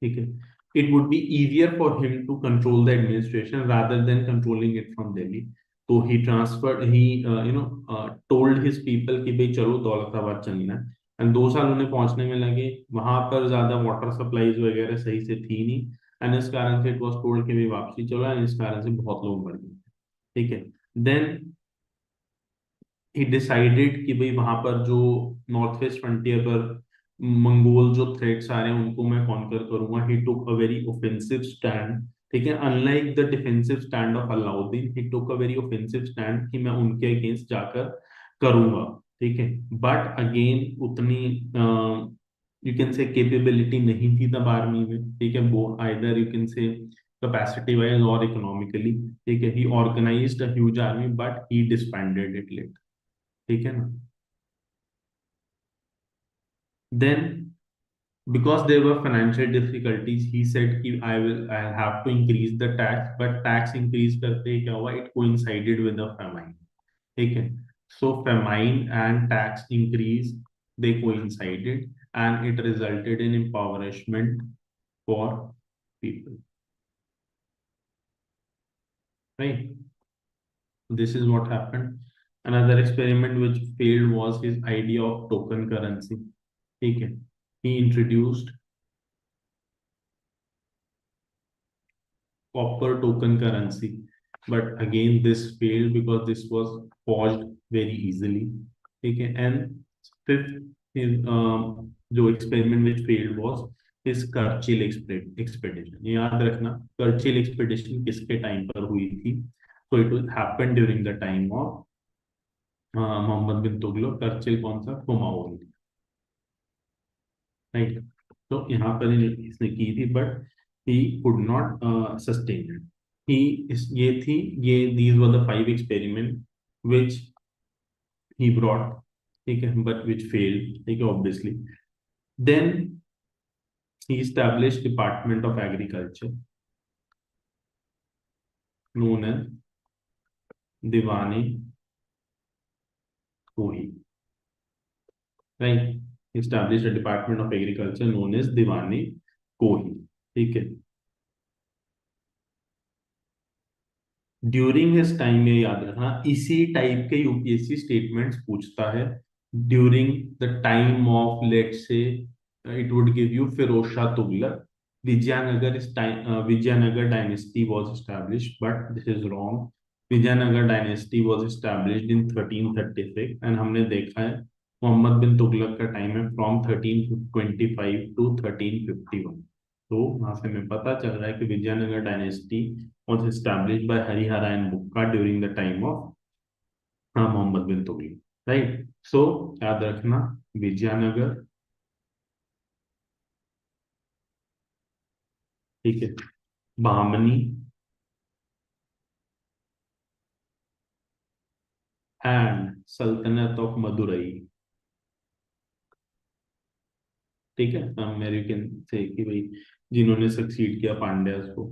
ठीक है, it would be easier for him to control the administration rather than controlling it from Delhi. तो he transferred, he told his people कि भाई चलो दौलताबाद चलना है। एंड 2 साल उन्हें पहुंचने में लगे, वहां पर ज्यादा वाटर सप्लाईज वगैरह सही से थी नहीं, एंड इस कारण से इट वाज टोल्ड कि भाई वापसी चलो, एंड इस कारण से बहुत लोग मर गए, ठीक है। देन ही डिसाइडेड कि भाई वहां पर जो नॉर्थ वेस्ट फ्रंटियर पर मंगोल जो थ्रेट्स आ रहे हैं उनको मैं कॉन्कर करूंगा। ही टुक अ वेरी ऑफेंसिव स्टैंड, ठीक है, unlike the defensive stand of Alauddin, he took a very offensive stand कि मैं उनके अगेंस्ट जाकर करूंगा, ठीक है। बट अगेन उतनी यू कैन से केपेबिलिटी नहीं थी तब आर्मी में, ठीक है, वो आइदर यू कैन से कैपेसिटी वाइज और इकोनॉमिकली, ठीक है। He organised a huge army but he disbanded it, ठीक है ना। Then, because there were financial difficulties, he said कि I'll have to increase the tax, but tax increase करते ही क्या हुआ, it coincided with the famine, ठीक है। So famine and tax increase, they coincided, and it resulted in impoverishment for people, right? This is what happened. Another experiment which failed was his idea of token currency, ठीक है। He introduced copper token currency. But again, this failed because this was forged very easily. Okay, and fifth is जो experiment which failed was his Churchill expedition. याद रखना Churchill expedition किसके time पर हुई थी? So it was happened during the time of Mohammad bin Tughlaq. Churchill कौन सा? Kumaoni, right. तो यहाँ पर इसने की थी, but he could not sustain it. He ये थी, ये these were the 5 experiment which he brought, ठीक है, बट विच फेल्ड, ठीक है, obviously. Then he established department of agriculture known as Diwani Kohi, right. established a department of agriculture known as Diwani Kohi, ठीक है। During his time, ये याद रखना, इसी टाइप के यूपीएससी स्टेटमेंट्स पूछता है। During the time of, let's say it would give you Firoz Shah Tughlaq, Vijayanagar इस time, Vijayanagar dynasty was established, but this is wrong. Vijayanagar dynasty was established in 1336, and हमने देखा है मोहम्मद बिन तुगलक का टाइम है फ्रॉम 1325 टू 1351। तो वहां से हमें पता चल रहा है कि Vijayanagar dynasty was established by Harihara and Bukka during the time of Mohammad bin Tughlaq, right. So याद रखना विजयनगर, ठीक है, बहामनी एंड सल्तनत ऑफ मदुरई, ठीक है, अमेरिकन से कि भाई जिन्होंने सक्सीड किया पांड्यास को,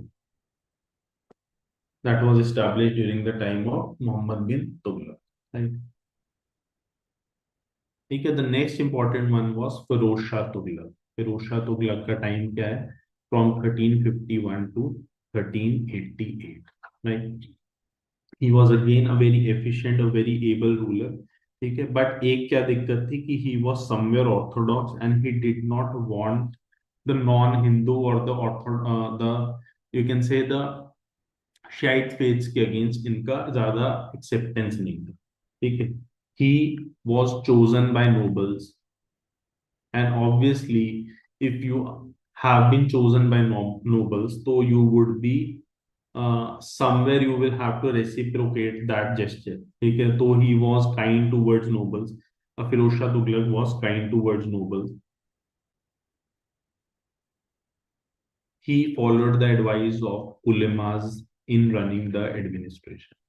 that was established during the time of Mohammad bin Tughlaq, right, ठीक है। The next important one was Firoz Shah Tughlaq. Firoz Shah Tughlaq का टाइम क्या है, from 1351 to 1388, right. He was again a very efficient, a very able ruler, ठीक है, बट एक क्या दिक्कत थी कि he was somewhere orthodox and he did not want the non Hindu और the ortho the you can say the Shiite faiths के against इनका ज्यादा एक्सेप्टेंस नहीं था। ठीक है, he was chosen by nobles and obviously if you have been chosen by nobles तो you would be somewhere you will have to reciprocate that gesture। ठीक है, तो he was kind towards nobles। Firoz Shah Tughlaq was kind towards nobles। He followed the advice of ulemas in running the administration।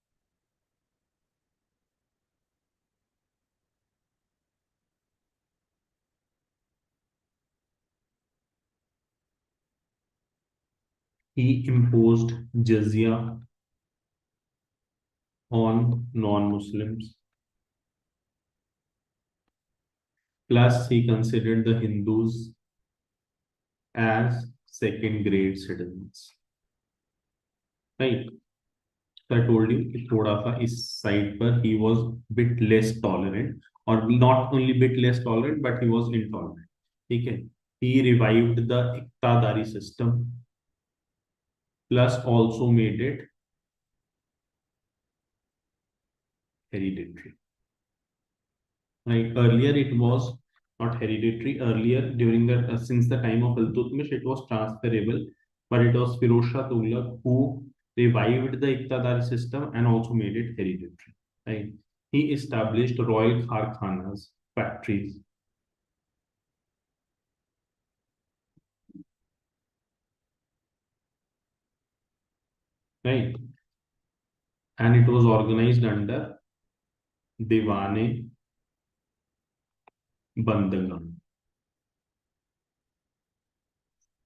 He imposed jizya on non-Muslims, plus he considered the Hindus as second grade citizens। Right? So I told you कि थोड़ा सा इस side पर he was bit less tolerant, or not only bit less tolerant but he was intolerant। ठीक है, he revived the इक्तादारी system, plus also made it hereditary। Like earlier, it was not hereditary. Earlier, during the since the time of Iltutmish, it was transferable, but it was Firoz Shah Tughlaq who revived the Iqtadari system and also made it hereditary. Right? He established royal kharkhanas, factories, right? And it was organized under Diwane Bandagam,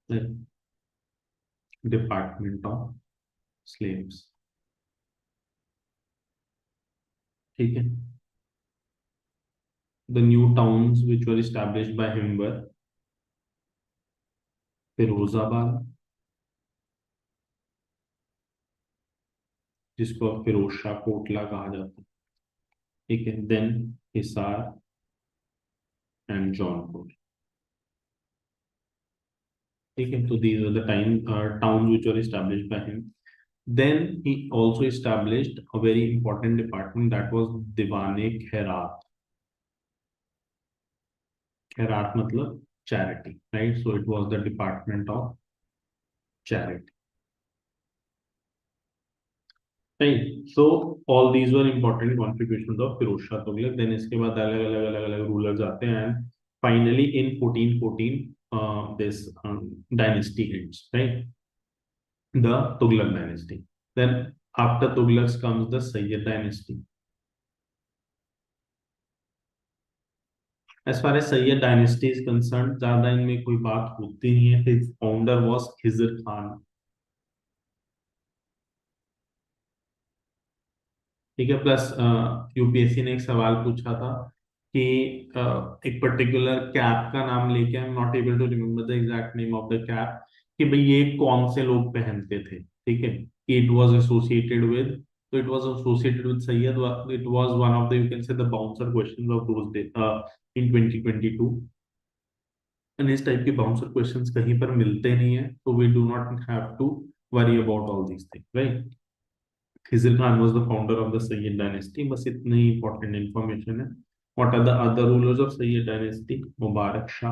the Department of Slaves। ठीक है, the new towns which were established by him were Firozabad, जिसको अब फिरोज शाह कोटला कहा जाता है। ठीक है, then Hisar and Jaunpur. ठीक है, तो these are the time town which were established by him। Then he also established a very important department that was Diwane Khairat। Khairat मतलब charity, right? So it was the department of charity। Right? So all these were important contributions of Firoz Shah Tughlaq। Then इसके बाद अलग अलग अलग अलग rulers आते हैं and finally in 1414 this dynasty ends, right? The Tughlaq dynasty। Then after Tughlaq comes the Sayyid dynasty। As far as Sayyid dynasty is concerned, ज्यादा इनमें कोई बात होती नहीं है। His founder was Khizr Khan। ठीक है, प्लस यूपीएससी ने एक सवाल पूछा था कि एक पर्टिकुलर कैप का नाम लेके I am not able to remember the exact name of the cap, कि भाई ये कौन से लोग पहनते थे। ठीक है, कि इट वाज एसोसिएटेड विद, तो it was associated with Sayyid. It was one of the you can say the bouncer questions of those day in 2022। And इस टाइप के बाउंसर क्वेश्चंस कहीं पर मिलते नहीं है, तो we do not have to worry about all these things, right. Khizr Khan was the founder of the Sayyid dynasty। बस इतनी ही important information है। What are the other rulers of Sayyid dynasty? Mubarak Shah,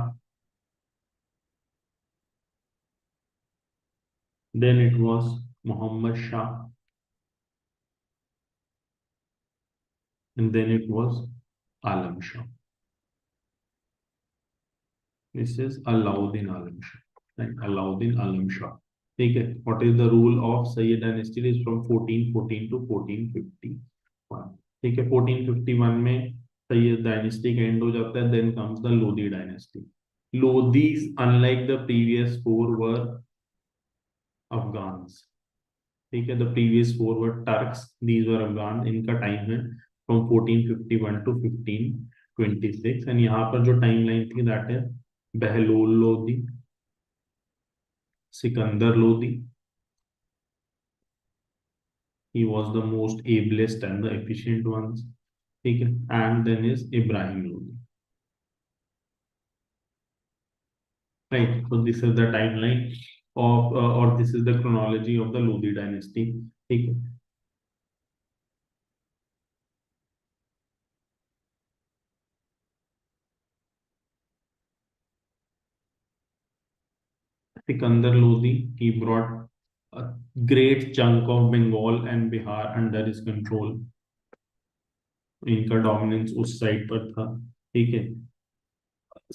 then it was Muhammad Shah, and then it was Alam Shah। This is Alauddin Alam Shah, right? Alauddin Alam Shah। ठीक है, what is the rule of Sayyid dynasty is from 1414 to 1451। ठीक है, 1451 में Syed dynasty का and हो जाता है। Then comes the Lodi dynasty. Lodis unlike the previous four were Afghans. ठीक है, the previous four were Turks, these were Afghan. इनका टाइम है फ्रॉम 1451 टू 1526। एंड यहाँ पर जो टाइम लाइन थी दैट है Bahlol Lodhi, Sikandar Lodhi. He was the most ablest and the efficient ones। ठीक है, and then is Ibrahim Lodi, right. So this is the timeline of और this is the chronology of the Lodi dynasty, ठीक है। Sikandar Lodi, he brought a great chunk of Bengal and Bihar under his control, इनका dominance उस side पर था, ठीक है।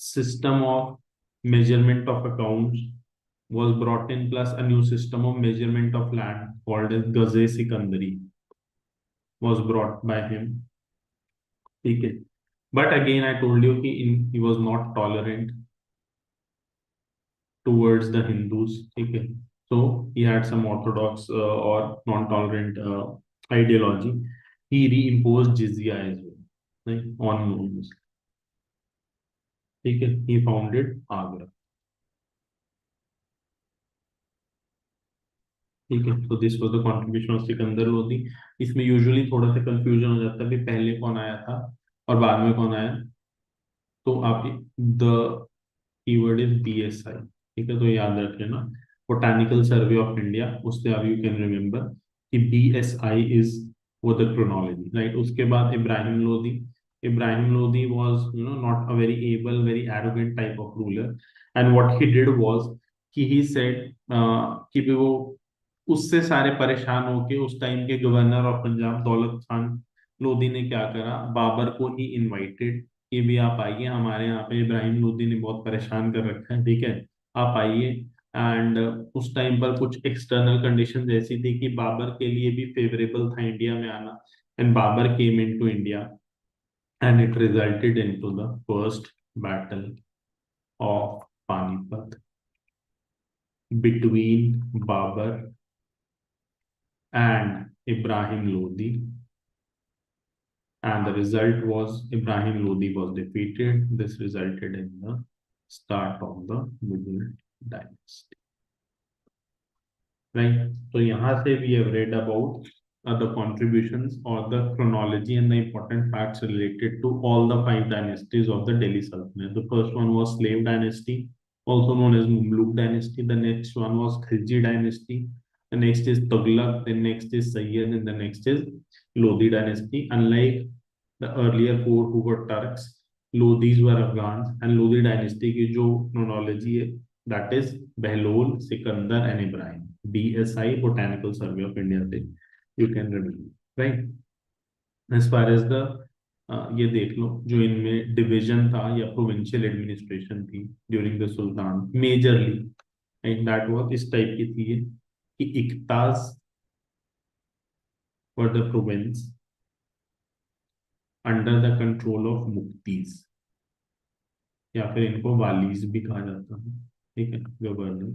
System of measurement of accounts was brought in, plus a new system of measurement of land called as Gaze Sikandari was brought by him, ठीक है। But again, I told you he was not tolerant towards the Hindus, ठीक है। So he had some orthodox or non-tolerant ideology. He reimposed jizya as well, like on Muslims, ठीक है। He founded Agra, ठीक है। तो this was the contribution of Sikandar Lodi. इसमें usually थोड़ा सा कंफ्यूजन हो जाता है कि पहले कौन आया था और बाद में कौन आया। तो आप द कीवर्ड इज बीएसआई, ठीक है, तो याद रख लेना, बोटानिकल सर्वे ऑफ इंडिया, उससे आप यू कैन रिमेम्बर कि बीएसआई इज वो द क्रोनोलॉजी, राइट। उसके बाद Ibrahim Lodi. Ibrahim Lodi was not a very able, very arrogant type of ruler, and what he did was कि ही सेड कि भी वो उससे सारे परेशान होके उस टाइम के गवर्नर ऑफ पंजाब दौलत खान लोधी ने क्या करा, बाबर को ही इनवाइटेड कि भी आप आइए हमारे यहाँ पे, इब्राहिम लोधी ने बहुत परेशान कर रखा है, ठीक है, आप आइए। एंड उस टाइम पर कुछ एक्सटर्नल कंडीशंस ऐसी थी कि बाबर के लिए भी फेवरेबल था इंडिया में आना, and Babur came into India, and it resulted into the first battle of Panipat between Babur and Ibrahim Lodi, and the result was Ibrahim Lodi was defeated. This resulted in the start of the Mughal dynasty. Right. So यहाँ से we have read about the contributions or the chronology and the important facts related to all the five dynasties of the Delhi Sultanate. The first one was Slave Dynasty, also known as Mamluk Dynasty. The next one was Khilji Dynasty. The next is Tughlaq. The next is Sayyid, and the next is Lodi Dynasty. Unlike the earlier four who were Turks, Lodis were Afghans, and Lodi Dynasty की जो chronology है, that is Behlol, Sikandar, and Ibrahim. BSI, Botanical Survey of India से you can remember, right? As far as the ये देख लो जो इनमें division था या प्रोविंशियल एडमिनिस्ट्रेशन थी during the sultan majorly, and that was इस टाइप की थी कि iqtas were the provinces under the control of muqtis, या फिर इनको वालीज भी कहा जाता है, ठीक है, governor.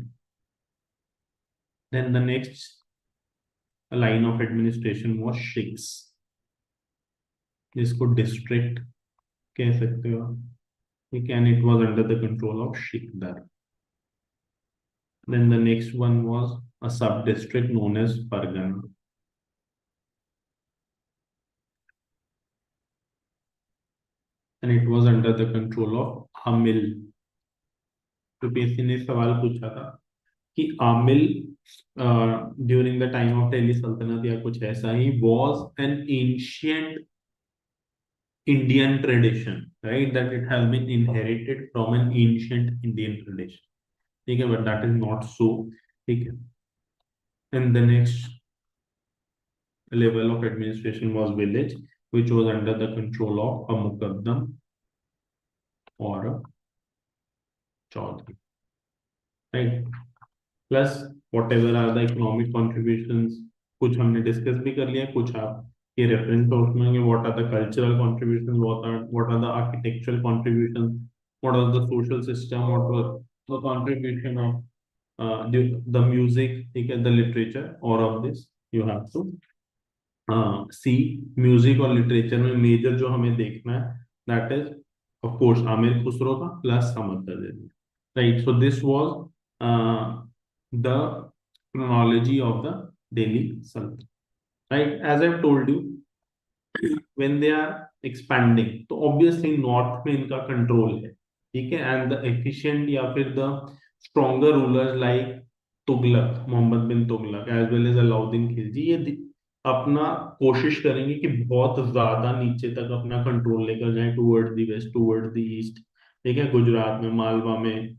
Then the next line of administration was shiqs, जिसको डिस्ट्रिक्ट कह सकते हो, ठीक है, and it was under the control of shiqdar. Then the next one was a sub-district known as Pargana, and it was under the control of Amil. तो PSC ने सवाल पूछा था कि आमिल during the time of Delhi सल्तनत या कुछ ऐसा ही was an ancient Indian tradition, right? That it has been inherited from an ancient Indian tradition. ठीक है, but that is not so. ठीक है, and the next level of administration was village, which was under the control of a muqaddam or a chaudhry, right? Plus whatever are the economic contributions, कुछ हमने discuss भी कर लिया, कुछ आप ये रेफरेंस नोट्स में होंगे, what are the cultural contributions, what are the architectural contributions, what are the social system, what was the contribution of the music, ठीक है, the literature, all of this you have to see. Music और literature में major जो हमें देखना है, that is of course Amir Khusro का plus समर्थ, right. So this was the chronology of the Delhi Sultanate, right? As I've told you, when they are expanding, तो obviously north में इनका कंट्रोल है, ठीक है। एंड द एफिशिएंट या फिर the stronger rulers like Tughlaq, Mohammad bin Tughlaq as well as Alauddin Khilji, ये अपना कोशिश करेंगे कि बहुत ज्यादा नीचे तक अपना कंट्रोल लेकर जाए, towards the west, towards the east, ठीक है, गुजरात में, मालवा में,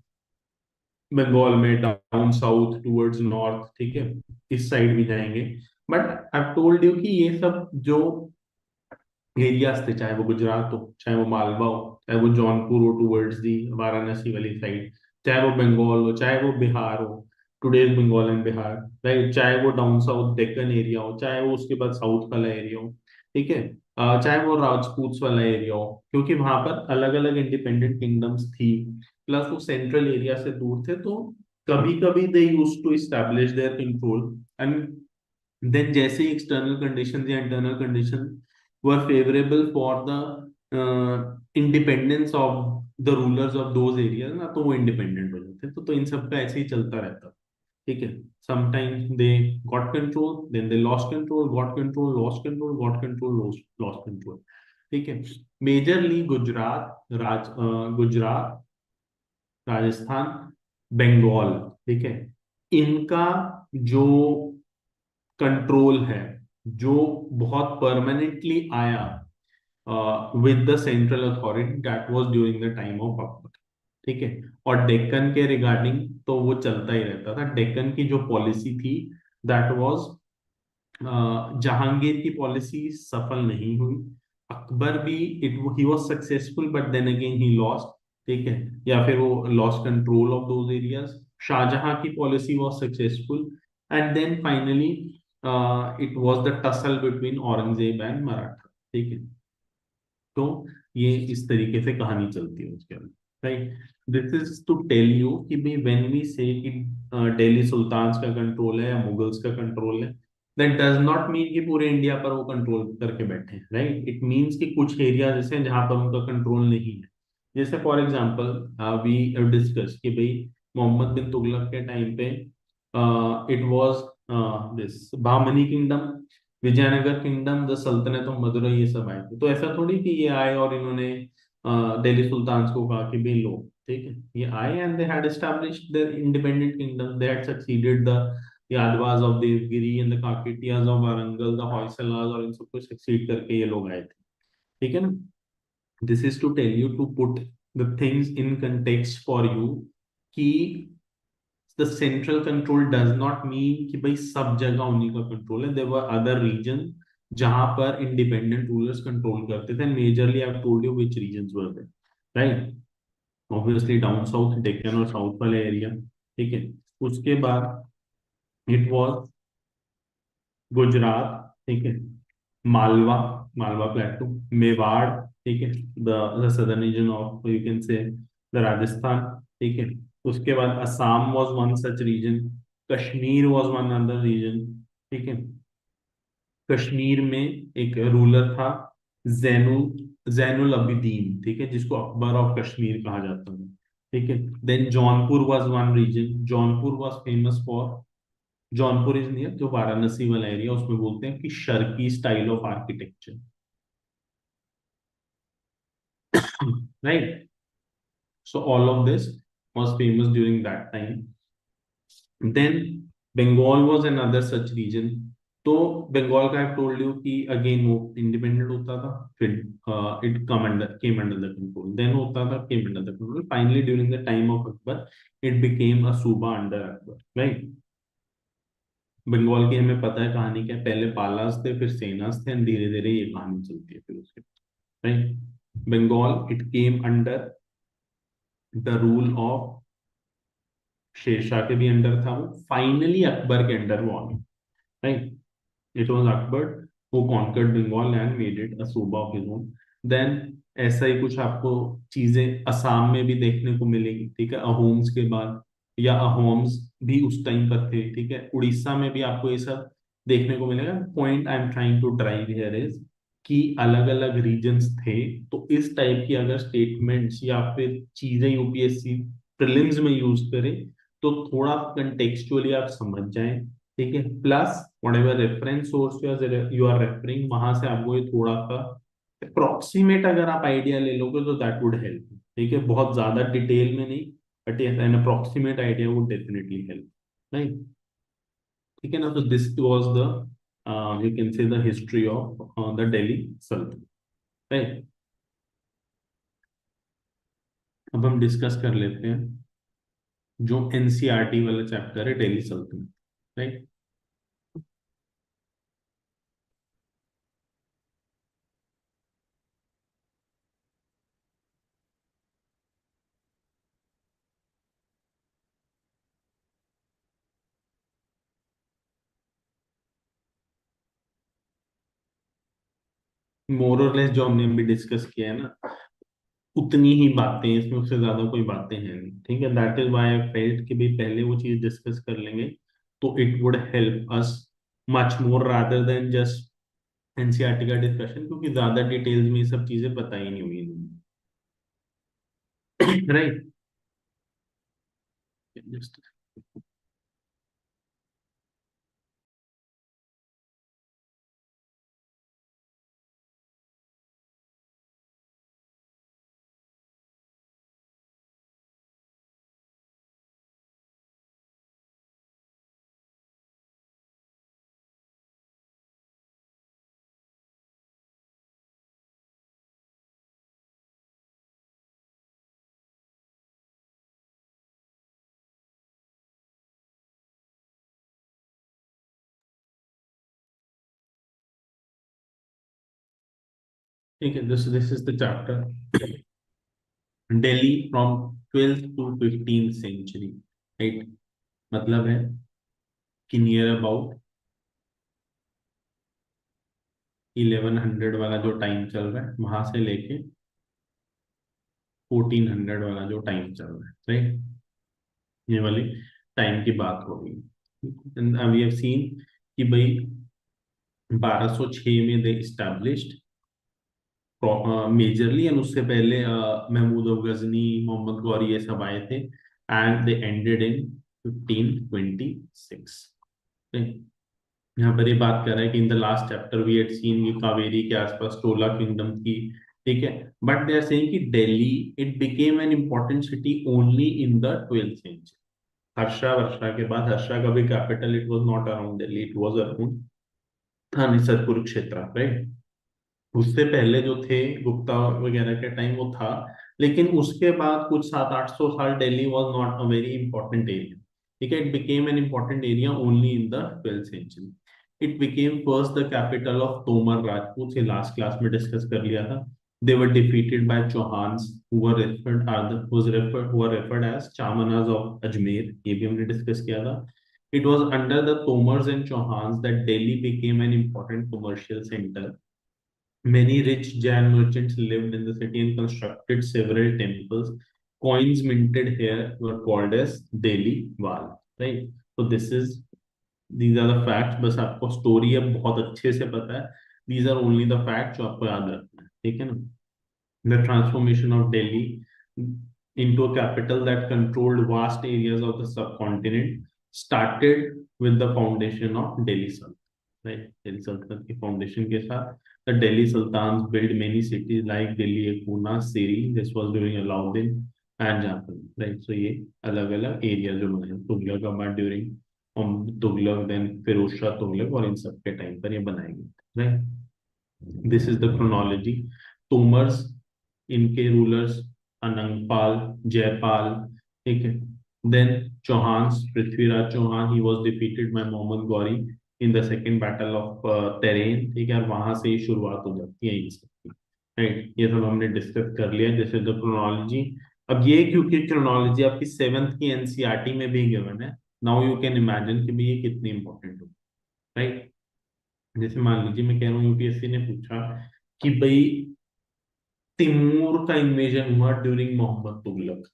बंगाल में, डाउन साउथ टुवर्ड्स नॉर्थ, ठीक है, इस साइड भी जाएंगे। बट आई टोल्ड यू कि ये सब जो एरियाज थे, चाहे वो गुजरात हो, चाहे वो मालवा हो, चाहे वो जौनपुर हो टुवर्ड्स दी वाराणसी वाली साइड, चाहे वो बंगाल हो, चाहे वो बिहार हो, today's Bengal and Bihar, right, चाहे वो डाउन साउथ डेक्कन एरिया हो, चाहे वो उसके बाद साउथ वाला एरिया हो, ठीक है, चाहे वो राजपूत वाला एरिया हो, क्योंकि वहां पर अलग अलग इंडिपेंडेंट किंगडम्स थी, प्लस वो सेंट्रल एरिया से दूर थे, तो कभी कभी they used to establish their control. And then जैसे ही एक्सटर्नल कंडीशंस या internal condition were favourable for the independence of the rulers of those areas ना, तो वो इंडिपेंडेंट हो जाते, तो इन सब का ऐसे ही चलता रहता, ठीक है। Sometimes they got control, then they lost control, got control, lost control, got control, lost control, ठीक है। मेजरली गुजरात, राजस्थान, बंगाल, ठीक है, इनका जो कंट्रोल है, जो बहुत परमानेंटली आया with the central authority, that was during the time of Akbar, ठीक है। और डेक्कन के रिगार्डिंग तो वो चलता ही रहता था, डेक्कन की जो पॉलिसी थी दैट वाज, जहांगीर की पॉलिसी सफल नहीं हुई, अकबर भी it he was successful but then again he lost, ठीक है, या फिर वो lost control of those areas. Shahjahan की policy was successful, and then finally it was the tussle between Aurangzeb and Maratha, ठीक है। तो ये इस तरीके से कहानी चलती है उसके अंदर, right. This is to tell you कि भाई व्हेन वी से कि दिल्ली सुल्तान्स का कंट्रोल है या मुगल्स का कंट्रोल है, दैट डज नॉट मीन कि पूरे इंडिया पर वो कंट्रोल करके बैठे हैं, राइट। इट मीन्स कि कुछ एरिया जैसे हैं जहां पर उनका कंट्रोल नहीं है। जैसे फॉर एग्जांपल वी डिस्कस कि भाई मोहम्मद बिन तुगलक के टाइम पे it was this Bahmani kingdom, Vijayanagar kingdom, the सल्तनत ऑफ मदुरई, ये सब आए थे। तो ऐसा थोड़ी कि ये आए और इन्होंने दिल्ली सुल्तान को कहा कि भाई लो, ठीक है, ये आए and they had established their independent kingdom, they had succeeded the Yadavas of Devagiri and the Kakatiyas of Warangal, the Hoysalas, और इन सबको सक्सीड करके ये लोग आए थे, ठीक है ना। This is to tell you, to put the things in context for you, कि the central control does not mean कि भाई सब जगह उन्हीं का कंट्रोल है, देयर वर अदर रीजन जहां पर इंडिपेंडेंट रूलर्स कंट्रोल करते थे, majorly I told you which regions were there, right. Obviously down south, Deccan और साउथ वाले एरिया, ठीक है। उसके बाद इट वाज गुजरात, ठीक है, मालवा, मालवा प्लेटू, मेवाड़, ठीक है, the southern region of you can say the Rajasthan, ठीक है। उसके बाद Assam was one such region, Kashmir was one other region, ठीक है। कश्मीर में एक रूलर था जैनु जैनुल अबिदीन, ठीक है, जिसको अकबर ऑफ कश्मीर कहा जाता है, ठीक है। Then Jaunpur was one region, Jaunpur was famous for, Jaunpur is near जो वाराणसी वाला एरिया, उसमें बोलते हैं कि Sharqi style of architecture, right. So all of this was famous during that time. Then Bengal was another such region. तो बंगाल का आई टोल्ड यू कि again वो इंडिपेंडेंट होता था, फिर it came under the control, then होता था came under the control, finally during the time of Akbar it became a सूबा अंडर अकबर, राइट। बंगाल की हमें पता है कहानी क्या है, पहले पालास थे, फिर सेनास थे, धीरे धीरे ये कहानी चलती है फिर उसके, right. Bengal it came under the rule of Sher Shah के भी अंडर था वो, फाइनली अकबर के अंडर वो आ गया, right. It was Akbar who conquered Bengal and made it a subah of his own. Then ऐसा ही कुछ आपको चीजें असम में भी देखने को मिलेगी, ठीक है, अहोम्स के बाद, या अहोम्स भी उस टाइम पर थे, ठीक है, उड़ीसा में भी आपको ये सब देखने को मिलेगा। Point I am trying to drive here is कि अलग अलग रीजन्स थे, तो इस टाइप की अगर स्टेटमेंट्स या फिर चीजें यूपीएससी प्रीलिम्स में यूज करे, तो थोड़ा कंटेक्चुअली आप समझ जाएं, ठीक है। Plus whatever reference source you are referring, वहां से आपको ये थोड़ा सा अप्रोक्सीमेट अगर आप आइडिया ले लोगे तो दैट वुड हेल्प, ठीक है, बहुत ज्यादा डिटेल में नहीं, but yes N approximate idea would definitely help, right. ठीक है ना, तो this was the you can say the history of the Delhi सल्तनत, राइट। अब हम डिस्कस कर लेते हैं जो एनसीईआरटी वाला चैप्टर है, दिल्ली सल्तनत, राइट। मोर और लेस जो हमने अभी डिस्कस किया है ना, उतनी ही बातें इसमें, उससे ज्यादा कोई बातें हैं नहीं, ठीक है। That is why I felt कि भाई पहले वो चीज डिस्कस कर लेंगे तो it would help us much more rather than just NCERT का डिस्कशन, क्योंकि ज्यादा डिटेल्स में ये सब चीजें पता ही नहीं हुई, राइट। ठीक है, this is the chapter Delhi from 12th to 15th century, right. मतलब है कि नियर अबाउट 1100 वाला जो टाइम चल रहा है वहां से लेके 1400 वाला जो टाइम चल रहा है, राइट, ये वाली टाइम की बात हो रही है। वी हैव सीन कि भाई 1206 में दे इस्टेब्लिश्ड मेजरली, एंड उससे पहले महमूद अफ गजनी, मोहम्मद गौरी, ये सब आए थे, एंड दे एंडेड इन 1526। यहाँ पर ये बात कर रहा है कि in the last chapter we had seen ये कावेरी के आसपास टोला किंगडम थी, ठीक है। बट दे आर सेइंग कि Delhi it became an important city only in the 12th century. Harsha Varsha के बाद, हर्षा का भी capital it was not around Delhi, it was around Thanesar Kurukshetra, right. उससे पहले जो थे गुप्ता वगैरह के टाइम वो था, लेकिन उसके बाद कुछ 700-800 साल Delhi was not a very important area, ठीक है। It became an important area only in the 12th century. It became first the capital of Tomar Rajput, ये लास्ट क्लास में डिस्कस कर लिया था। They were defeated by Chauhans who were referred are the was referred who are referred as Chamanas of Ajmer, ये भी हमने discuss किया था। It was under the Tomars and Chauhans that Delhi became an important commercial center. Many rich Jain merchants lived in the city and constructed several temples. Coins minted here were called as Delhi Wal. Right. So this is these are the facts. बस आपको story अब बहुत अच्छे से पता है। These are only the facts जो आपको याद रखना है, ठीक है ना। The transformation of Delhi into a capital that controlled vast areas of the subcontinent started with the foundation of Delhi Sultanate. Right? Delhi Sultanate की foundation के साथ the Delhi Sultans built many cities like Delhi, Pune, Siri. This was during Alauddin and Jaffar. Right? So ये अलग-अलग areas जो बने Tughlakabad during Tughlaq, then Firoz Shah Tughlaq, और इन सब के टाइम पर ये बनाए गए, right? This is the chronology. Tomars, इनके रूलर्स अनंगपाल, जयपाल, ठीक है। Then Chauhans, Prithviraj Chauhan, he was defeated by Mohammad Ghori in the second battle of Tarain, ठीक है। और वहां से ही शुरुआत हो जाती है इन सब, राइट। ये सब हमने डिस्कस कर लिया, दिस इज द क्रोनोलॉजी। अब ये क्योंकि क्रोनोलॉजी आपकी 7th की एनसीईआरटी में भी गिवन है, नाउ यू कैन इमेजिन कि भी ये कितनी इंपॉर्टेंट हो, राइट। जैसे मान लीजिए मैं कह रहा हूँ यूपीएससी ने पूछा कि भाई तिमूर का इन्वेजन हुआ ड्यूरिंग मोहम्मद तुगलक।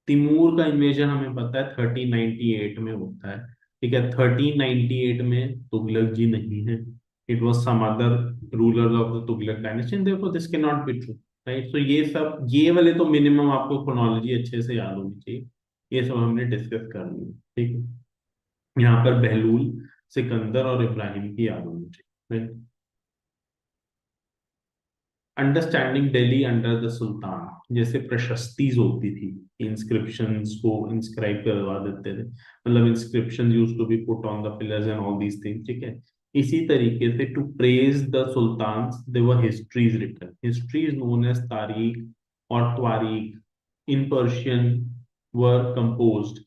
तिमूर का इन्वेजन हमें पता है 1398 में होता है, ठीक है। 1398 में तुगलक जी नहीं है, it was some other ruler of the Tughlaq dynasty, देखो this can not be true, right. So ये सब, ये वाले तो मिनिमम आपको क्रोनोलॉजी अच्छे से याद होनी चाहिए, ये सब हमने डिस्कस कर लिया, ठीक है। यहाँ पर बहलूल, सिकंदर और इब्राहिम की याद होनी चाहिए, right? Understanding Delhi under the sultan, जैसे प्रशस्तीज होती थी, इंस्क्रिप्शंस को इंस्क्राइब करवा देते थे, मतलब inscription used to be put on the pillars and all these things, ठीक है। इसी तरीके से to praise the sultans there were histories written, histories known as tarikh और tawarikh in Persian were composed,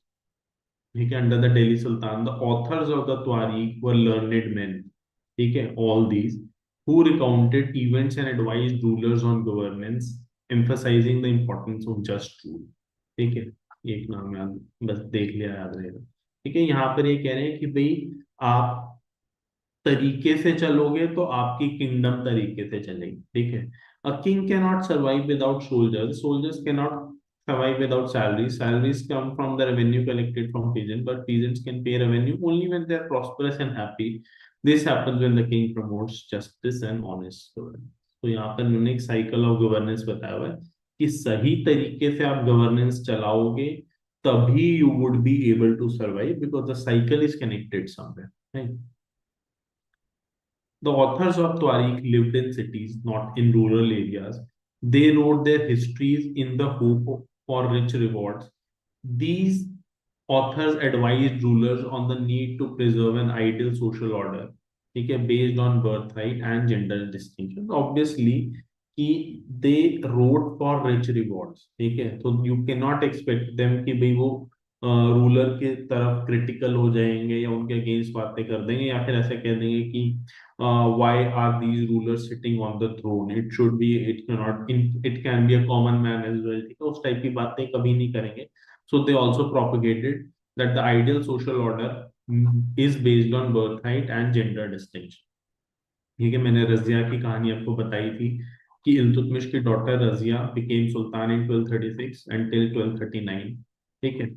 ठीक है, under the Delhi sultan. The authors of the tawarikh were learned men, ठीक है, all these who recounted events and advised rulers on governance, emphasizing the importance of just rule, ठीक है। ये एक नाम याद, बस देख लिया, याद रहेगा, ठीक है। यहाँ पर ये कह रहे हैं कि भाई आप तरीके से चलोगे तो आपकी किंगडम तरीके से चलेगी, ठीक है। A king can not survive without soldiers, soldiers can not survive without salaries, salaries come from the revenue collected from peasants, but peasants can pay revenue only when they are prosperous and happy. This happens when the king promotes justice and honest governance. तो यहाँ पर उन्होंने एक cycle of governance बताया हुआ है कि सही तरीके से आप गवर्नेंस चलाओगे तभी you would be able to survive, because the cycle is connected somewhere. The authors of Tariq lived in cities, not in rural areas. They wrote their histories in the hope for rich rewards. These authors advised rulers on the need to preserve an ideal social order, ठीक है, based on birthright and gender distinctions. Obviously, कि they wrote for rich rewards, ठीक है, तो you cannot expect them कि भाई वो ruler के तरफ क्रिटिकल हो जाएंगे या उनके अगेंस्ट बातें कर देंगे या फिर ऐसे कह देंगे कि why are these rulers sitting on the throne, it should be, it cannot, it can be a common man as well, ठीक है, उस टाइप की बातें कभी नहीं करेंगे। So they also propagated that the ideal social order is based on birthright and gender distinction, ठीक है। मैंने रजिया की कहानी आपको बताई थी कि इल्तुतमिश की daughter Razia became sultan in 1236 until 1239, ठीक है।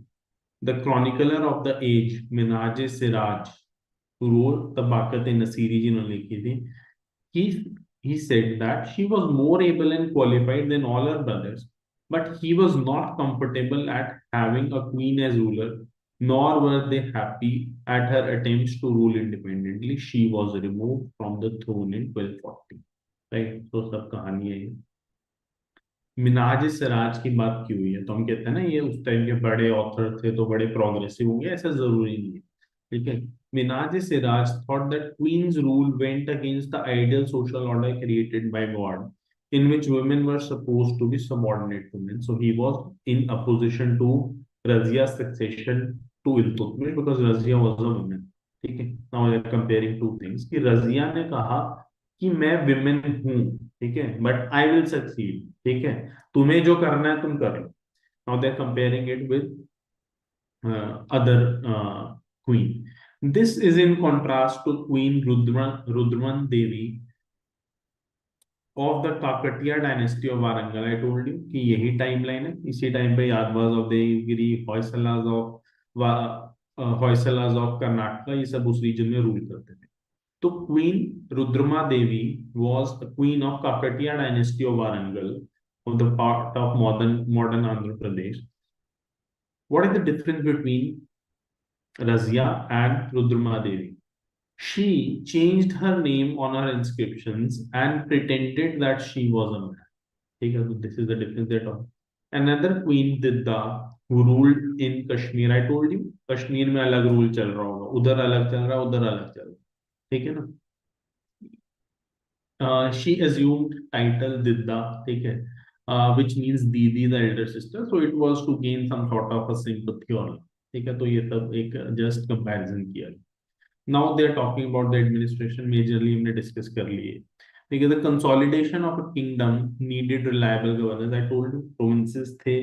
The chronicler of the age Minhaj Siraj wrote Tabaqat Nasiri जिन्होंने लिखी थी, he he said that she was more able and qualified than all her brothers, but he was not comfortable at having a queen as ruler, nor were they happy at her attempts to rule independently. She was removed from the throne in 1240, right? तो सब कहानी है ये। मिनाज सिराज की बात की हुई है तो हम कहते हैं ना ये उस टाइम के बड़े ऑथर थे तो बड़े प्रोग्रेसिव होंगे, ऐसा जरूरी नहीं है, ठीक है। Minhaj Siraj thought that queens rule went against the ideal social order created by God in which women were supposed to be subordinate to men. So he was in opposition to Razia's succession to Iltutmish because Razia was a woman. ठीक है। Now we are comparing two things कि रजिया ने कहा कि मैं women हूं, ठीक है, बट आई विल सक्सीड, ठीक है, तुम्हें जो करना है तुम कर लो। Now they are comparing it with other queen. This is in contrast to queen Rudraman Devi of the Kakatiya dynasty of Warangal. I told you कि यही टाइमलाइन है, इसी टाइम पे यादवास ऑफ देवगिरी, होयसलास ऑफ कर्नाटका, ये सब उस रीजन में रूल करते थे। तो queen Rudrama Devi was the queen of Kakatiya dynasty of Warangal, of the part of modern Andhra Pradesh. What is the difference between Razia and Rudrama Devi? She changed her name on her inscriptions and pretended that she was a man. ठीक है, so this is the difference they're talking. Another queen Didda who ruled in Kashmir. I told you Kashmir में अलग rule चल रहा होगा, उधर अलग चल रहा है, उधर अलग चल रहा है, ठीक है ना। She assumed title Didda, ठीक है, which means दीदी the elder sister, so it was to gain some sort of a sympathy or love, ठीक है। तो ये सब एक just comparison किया। Now they are talking about the administration, majorly हमने discuss कर लिए, ठीक है। The consolidation of a kingdom needed reliable governance. I told you provinces थे,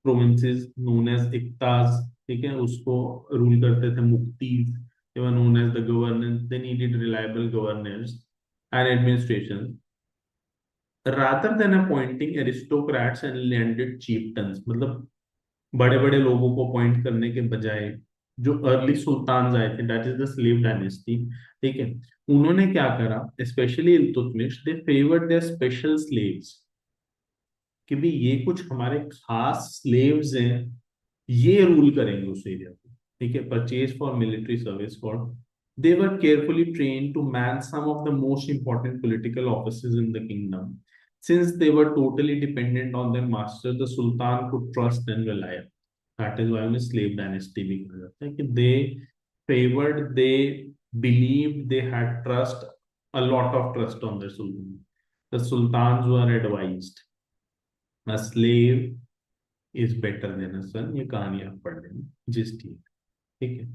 provinces known as iktas, ठीक है, उसको rule करते थे मुक्तीज, they were known as the governance. They needed reliable governance and administration rather than appointing aristocrats and landed chieftains, मतलब बड़े बड़े लोगों को अपॉइंट करने के बजाय जो अर्ली सुल्तान आए थे, that is the slave dynasty, ठीक है, उन्होंने क्या करा, specially Iltutmish, they favoured their special slaves, कि भी ये कुछ हमारे खास स्लेव्स हैं, ये रूल करेंगे उस एरिया को, ठीक है। Purchase for military service for, they were carefully trained to man some of the most important political offices in the kingdom. Since they were totally dependent on their master, the sultan could trust and rely on. That is why उन्हें slave dynasty भी कहा जाता है कि they favored, they believed, they had trust, a lot of trust on their sultan. The sultans were advised a slave is better than a son. ये कहानी आप पढ़ लेना जिस ठीक है.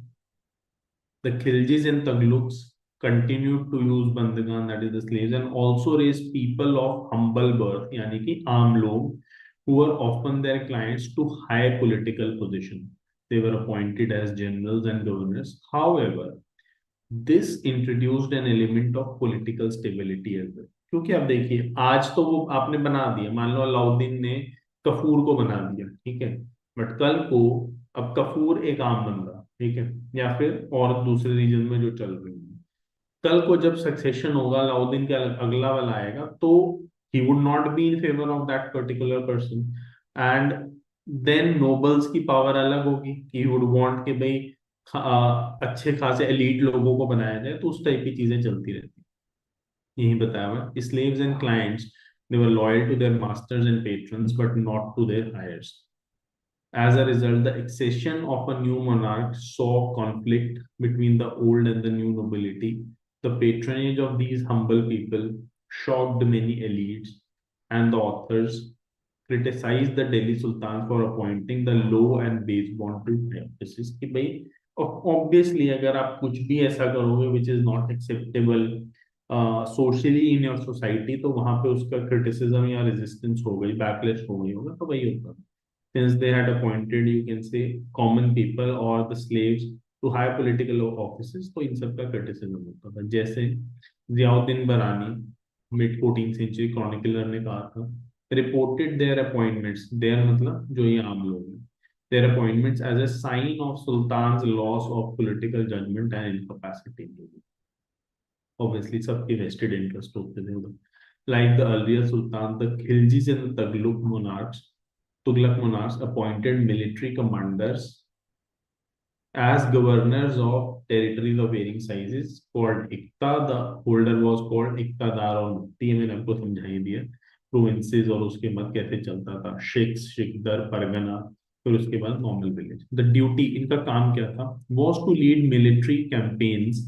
The Khiljis and Tughlaqs continued to use Bandagan, that is the slaves, and also raised people of humble birth, यानी कि आम लोग, who were often their clients, to high political position. They were appointed as generals and governors. However, this introduced an element of political stability as well. क्योंकि आप देखिए आज तो वो आपने बना दिया, मान लो अलाउद्दीन ने कफूर को बना दिया, ठीक है, बट कल को अब कफूर एक आम बंदा, ठीक है, या फिर और दूसरे रीजन में जो चल रही है, कल को जब सक्सेशन होगा अलाउद्दीन के अगला वाला आएगा तो he would not be in favour of that particular person, and then nobles की पावर अलग होगी कि वुड वांट कि भाई अच्छे खासे एलीट लोगों को बनाया जाए, तो उस टाइप की चीजें चलती रहती हैं। यही बताया हुआ slaves and clients, they were loyal to their masters and patrons but not to their heirs. As a result, the accession of a new monarch saw conflict between the old and the new nobility. The patronage of these humble people shocked many elites, and the authors criticized the Delhi Sultan for appointing the low and base-born to high offices. कि भाई obviously अगर आप कुछ भी ऐसा करोगे which is not acceptable socially in your society, तो वहां पे उसका criticism या resistance हो गई, backlash हो गई होगा, तो वही होगा. Since they had appointed, you can say, common people or the slaves to high political offices, तो इन सब का criticism होता था. जैसे जियाउद्दीन बरानी, मिड 14th सेंचुरी क्रॉनिकलर ने कहा था, reported their appointments, their मतलब जो ये आम लोग हैं, their appointments as a sign of sultan's loss of political judgment and incapacity. Obviously सबके vested interest होते थे उधर. Like the earlier sultan, the Khiljis and the Tughlaq monarchs appointed military commanders as governors of territories of varying sizes called Ikta. The holder was called Iktadar और मुफ्ती. ये मैंने आपको समझा ही दिया. Provinces और उसके बाद कैसे चलता था, शेख्स, शिकदर, परगना, फिर उसके बाद नॉर्मल विलेज. द ड्यूटी, इनका काम क्या था, was to lead military campaigns,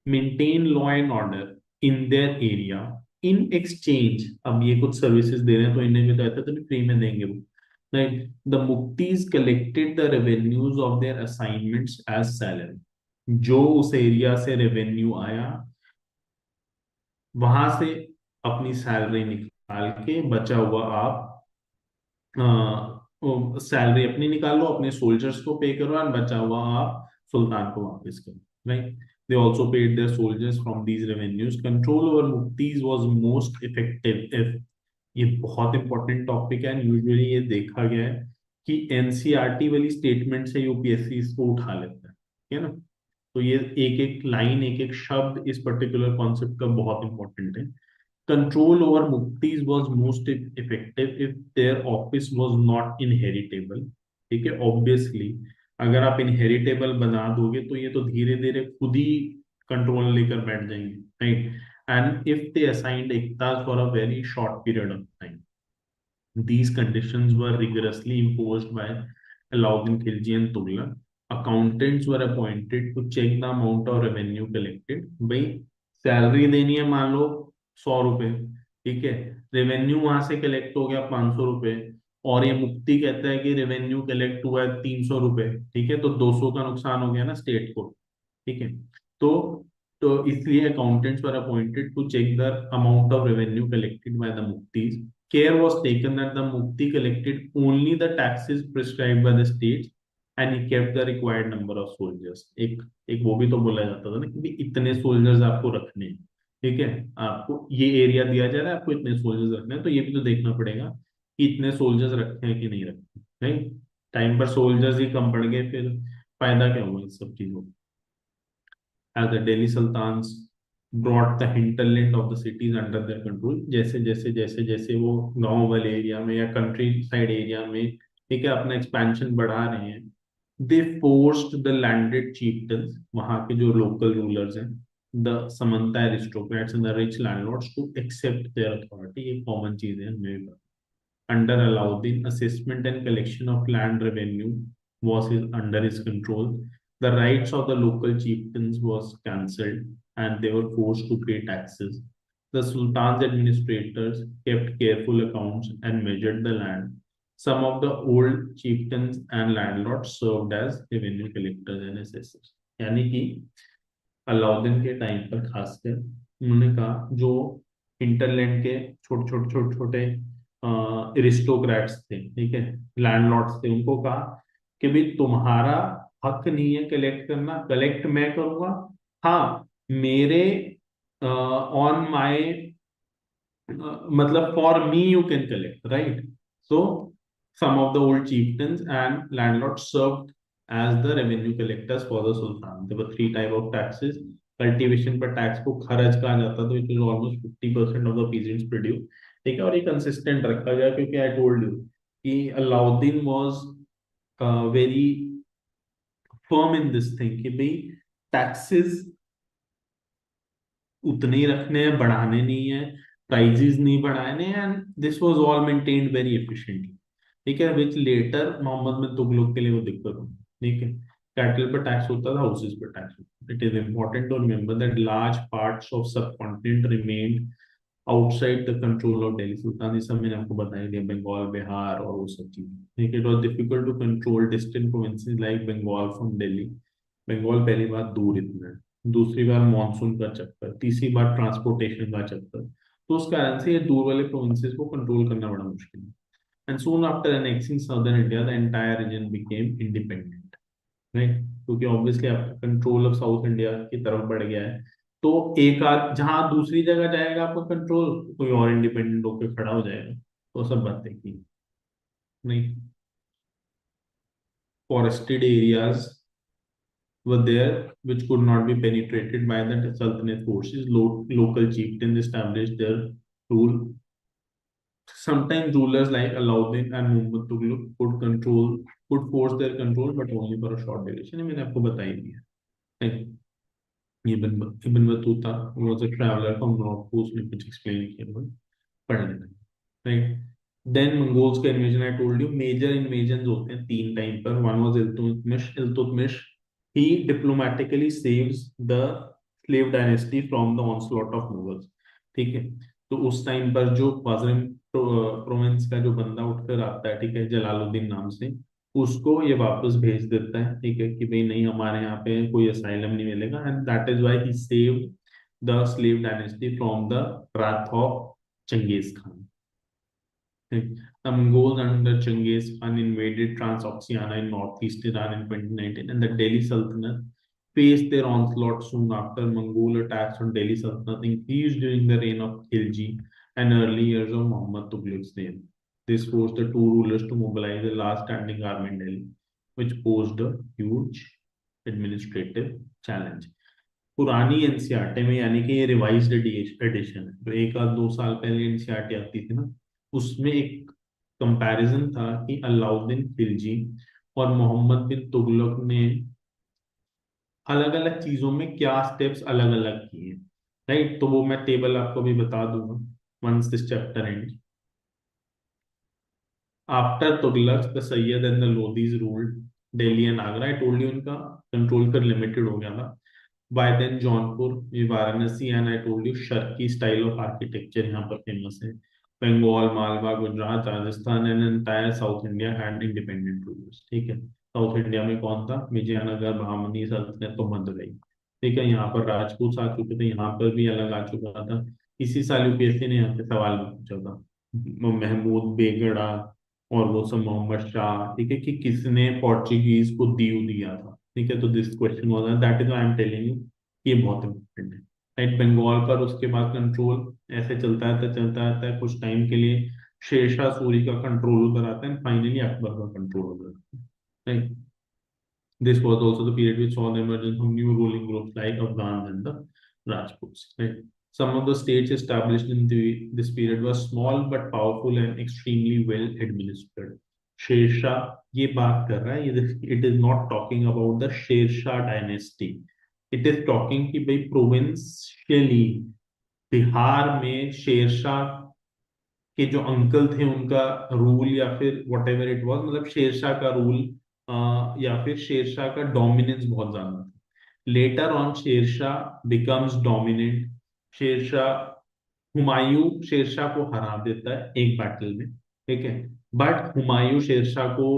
maintain law and order in their area. In exchange, अब ये कुछ सर्विसेज दे रहे हैं तो इन्हें भी तो ऐसा तो नहीं फ्री में देंगे वो. Like the Muktis collected the revenues of their assignments as salary. जो उस एरिया से रेवेन्यू आया वहां से अपनी सैलरी निकाल के बचा हुआ आप सैलरी अपनी निकाल लो, अपने सोल्जर्स को पे करो, एंड बचा हुआ आप सुल्तान को वापस करो. Right. They also paid their soldiers from these revenues. Control over muktis was most effective if, ये बहुत इंपॉर्टेंट टॉपिक है, यूजुअली ये देखा गया है कि एनसीईआरटी वाली स्टेटमेंट से यूपीएससी इसको उठा लेता है, ठीक है ना. तो ये एक एक लाइन, एक एक शब्द इस पर्टिकुलर कॉन्सेप्ट का बहुत इंपॉर्टेंट है. Control over muqtis was most effective if their office was not inheritable. ठीक है, ऑब्वियसली अगर आप इनहेरिटेबल बना दोगे तो ये तो धीरे धीरे खुद ही कंट्रोल लेकर बैठ जाएंगे. Right. And if they assigned iktas for a very short period of time, these conditions were rigorously imposed by Alauddin Khilji and Tughlaq. Accountants were appointed to check the amount of revenue collected. भाई salary देनी है मान लो 100 रुपए, ठीक है, revenue वहां से collect हो गया 500 रुपए, और ये मुफ्ती कहता है कि रेवेन्यू कलेक्ट हुआ है 300 रुपए, ठीक है, तो 200 का नुकसान हो गया ना स्टेट को. ठीक है. तो तो इसलिए accountants were appointed to check the amount of revenue collected by the muftis. Care was taken that the mufti collected only the taxes prescribed by the states, and he kept the required number of soldiers. एक एक वो भी तो बोला जाता था ना कि इतने सोल्जर्स आपको रखने हैं. ठीक है, आपको ये एरिया दिया जा रहा है, आपको इतने सोल्जर्स रखने हैं, तो ये भी तो देखना पड़ेगा कि इतने सोल्जर्स रखे हैं कि नहीं रखे. नहीं, टाइम पर सोल्जर्स ही कम पड़ गए, फिर फायदा क्या हुआ इस सब चीजों का. As the Delhi Sultans brought the hinterland of the cities under their control, जैसे जैसे जैसे जैसे वो गांव वाले एरिया में या कंट्री साइड एरिया में, ठीक है, अपना एक्सपेंशन बढ़ा रहे हैं, they forced the landed chieftains, वहां के जो लोकल रूलर्स हैं, the Samanta aristocrats and the rich landlords to accept their authority. ये common चीज है हमें भी पता। Under Alauddin, assessment and collection of land revenue under his control. The rights of the local chieftains was cancelled and they were forced to pay taxes. The Sultan's administrators kept careful accounts and measured the land. Some of the old chieftains and landlords served as revenue collectors and assessors. यानी कि अलाउद्दीन के time पर खासकर उन्होंने कहा जो इंटरलैंड के छोटे छोटे छोटे छोटे एरिस्टोक्रेट्स थे, ठीक है, लैंडलॉर्ड्स थे, उनको कहा कि भाई तुम्हारा हक नहीं है कलेक्ट करना, कलेक्ट मैं करूंगा। हाँ, मेरे ऑन माय मतलब for me you can collect, right? So some of the old chieftains and landlords served as the revenue collectors for the sultan. There were three type of taxes. Cultivation पर tax को खरज कहा जाता था, which is almost 50% of the peasants produce, ठीक है, और ये consistent रखा गया क्योंकि आई टोल्ड यू कि Alauddin was very firm in this thing कि भाई टैक्सेस उतने ही रखने हैं, बढ़ाने नहीं है, प्राइजेस नहीं बढ़ाने, and this was all maintained very efficiently, ठीक है, विच लेटर मोहम्मद बिन तुगलक के लिए वो दिक्कत हुई, ठीक है। कैटल पर टैक्स होता था, हाउसेस पर टैक्स होता था। It is important to remember that large parts of subcontinent remained outside the control of Delhi sultan. ये सब मैंने आपको बताया दिया, बंगाल, बिहार और वो सब चीजें, ठीक है। It was difficult to control distant provinces like Bengal from Delhi. Bengal पहली बात दूर इतना है, दूसरी बार मानसून का चक्कर, तीसरी बार ट्रांसपोर्टेशन का चक्कर, तो उस कारण से ये दूर वाले प्रोविंसेस को कंट्रोल करना बड़ा मुश्किल है। And soon after annexing southern India, the entire region became independent, right? क्योंकि ऑब्वियसली आपका कंट्रोल ऑफ साउथ इंडिया की तरफ बढ़ गया है, तो एक आध जहां दूसरी जगह जाएगा आपका कंट्रोल, कोई और इंडिपेंडेंट होकर खड़ा हो जाएगा, तो सब बातें की नहीं। Forested areas were there which could not be penetrated by the Sultanate forces. Local chieftains established their rule. Sometimes rulers like Alauddin and Muhammad Tughlaq could force their control, but only for a short duration. ये मैंने आपको बता ही दिया। Like, Ibn Battuta was a traveler from North, उसने कुछ explain किया, पढ़ लेना, right? Then Mongols का invasion, I told you major invasions होते हैं तीन टाइम पर। One was Iltutmish. Iltutmish, he diplomatically saves the slave dynasty from the onslaught of Mughals, ठीक है। तो उस टाइम पर जो वज़िम प्रोविंस का जो बंदा उठकर आता है, ठीक है, जलालुद्दीन नाम से, उसको ये वापस भेज देता है, ठीक है, कि भाई नहीं, हमारे यहाँ पे कोई असाइलम नहीं मिलेगा, and that is why he saved the slave dynasty from the wrath of Genghis Khan. The Mongols under Genghis Khan invaded Transoxiana in northeast Iran in 2019, and the Delhi Sultanate faced their onslaught soon after. Mongol attacks on Delhi Sultanate increased during the reign of Khilji and early years of Muhammad Tughlaq's reign. This forced the two rulers to mobilize a last standing army in Delhi, which posed a huge administrative challenge. पुरानी NCERT में, यानी कि ये revised addition है, जो एक आध 2 साल पहले एनसीईआरटी आती थी ना, उसमें एक कंपैरिजन था कि अलाउद्दीन खिलजी और मोहम्मद बिन तुगलक ने अलग अलग चीजों में क्या स्टेप्स अलग अलग किए, राइट? तो वो मैं टेबल आपको भी बता दूंगा once this chapter end. After Tughlaq the Sayyid and the Lodis ruled Delhi and Agra. I told you उनका कंट्रोल कर लिमिटेड हो गया था। बाय देन जौनपुर, ये Varanasi, and I told you Sharqi style of architecture यहाँ पर फेमस है। Bengal, Malwa, Gujarat, Rajasthan and entire south India had independent rulers, ठीक है। साउथ इंडिया में कौन था? विजयनगर, बहमनी सल्तनत, तो मदुरई, ठीक है। यहाँ पर राजपूत आ चुके थे, यहाँ पर भी अलग आ चुका था। इसी साल यूपीएससी ने यहाँ पे सवाल भी पूछा था, महमूद बेगड़ा और वो सब मोहम्मद शाह, ठीक है, कि किसने पोर्चुगीज को दीव दिया था, ठीक है। तो this question was that is I am telling you, ये बहुत इंपॉर्टेंट है, राइट। बंगाल पर उसके बाद कंट्रोल ऐसे चलता रहता है कुछ टाइम के लिए। शेरशाह सूरी का कंट्रोल उधर आता है, फाइनली अकबर का कंट्रोल उधर आता है, right. This was also the period which saw the emergence of new ruling groups like Afghans and the Rajputs. Right? Some of the states established in this period were small but powerful and extremely well administered. Sher Shah ये बात कर रहा है, it is not talking about the Sher Shah dynasty. It is talking कि भाई प्रोविंशियली बिहार में शेरशाह के जो अंकल थे उनका रूल, या फिर वट एवर इट वॉज, मतलब शेरशाह का रूल या फिर शेरशाह का डोमिनेंस बहुत ज्यादा था। Later on Sher Shah becomes dominant. Sher Shah Humayun Sher Shah को हरा देता है एक बैटल में, ठीक है। बट हुमायूं शेरशाह को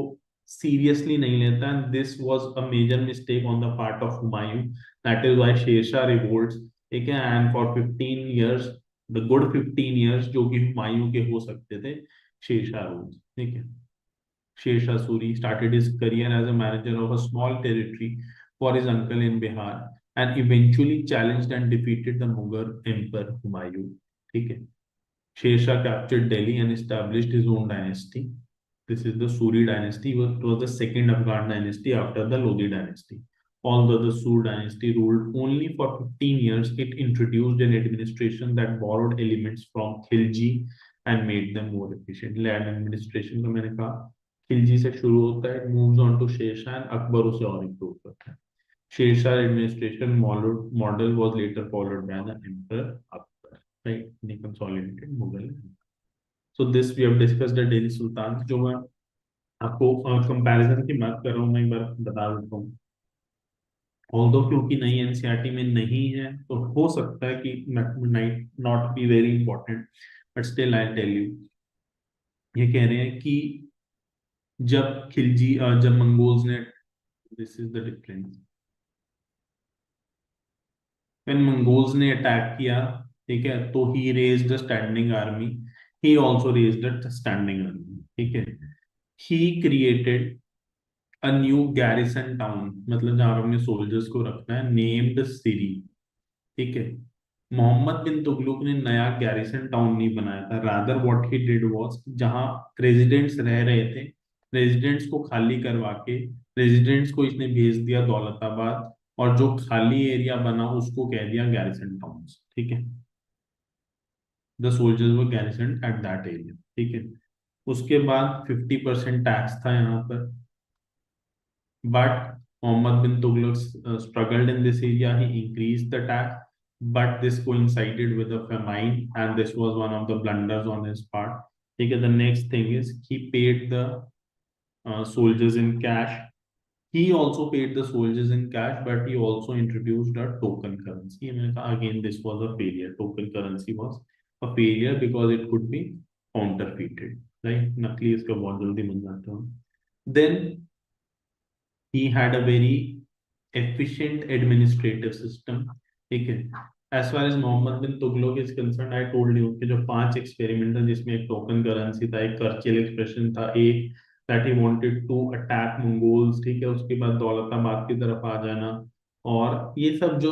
सीरियसली नहीं लेता, and this was a major mistake on the part of Humayun. That is why Sher Shah revolts, ठीक है। And for 15 years, the good 15 years जो कि हुमायूं के हो सकते थे, शेरशाह रूल्स, ठीक है। Sher Suri started his career as a manager of a small territory for his uncle in Bihar and eventually challenged and defeated the Mughal Emperor Humayun. ठीक है। Sher Shah captured Delhi and established his own dynasty. This is the Suri dynasty. It was the second Afghan dynasty after the Lodi dynasty. Although the Sur dynasty ruled only for 15 years, it introduced an administration that borrowed elements from Khilji and made them more efficient. Land administration का मैंने कहा खिलजी से शुरू होता है, moves on to Shershah and Akbar उसे और improve करता है। Shershah administration model was later followed by the emperor Akbar, right, in consolidated Mughal. So this we have discussed the Delhi sultan. जो मैं आपको कंपैरिजन की बात कर रहा हूँ, मैं एक बार बता देता हूँ। ऑल्दो क्योंकि नई एनसीईआरटी में नहीं है, तो हो सकता है कि not be very important, but still I tell you. ये कह रहे हैं कि जब मंगोल्स ने, this is the difference, when Mongols ने अटैक किया, ठीक है, तो he raised the standing army, he also raised the standing army, ठीक है। He created a new garrison town, मतलब जहां पर अपने सोल्जर्स को रखना है, नेम्ड सिरी, ठीक है। मोहम्मद बिन तुगलक ने नया गैरिसन टाउन नहीं बनाया था, rather what he did was, जहां रेजिडेंट्स रह रहे थे, रेजिडेंट्स को खाली करवा के रेजिडेंट्स को इसने भेज दिया दौलताबाद, और जो खाली एरिया बना उसको कह दिया गैरिसन टाउन, ठीक है। The soldiers were garrison at that area, ठीक है। उसके बाद 50% टैक्स था यहाँ पर, but Muhammad bin Tughlaq struggled in this area. He increased the tax, but this coincided with a famine, and this was one of the blunders on his part. Okay, the next thing is he paid the soldiers in cash. He also paid the soldiers in cash, but he also introduced a token currency. And again, this was a failure. Token currency was a failure because it could be counterfeited, right? नकली इसका बहुत जल्दी बन जाता है। Then he had a very efficient administrative system, ठीक है। as far as Mohammad bin Tughlaq is concerned, I told you कि जो 5 एक्सपेरिमेंट था, जिसमें एक टोकन करेंसी था, एक कर्चियल एक्सप्रेशन था, एक that he wanted to attack Mongols, ठीक है, उसके बाद दौलताबाद की तरफ आ जाना, और ये सब जो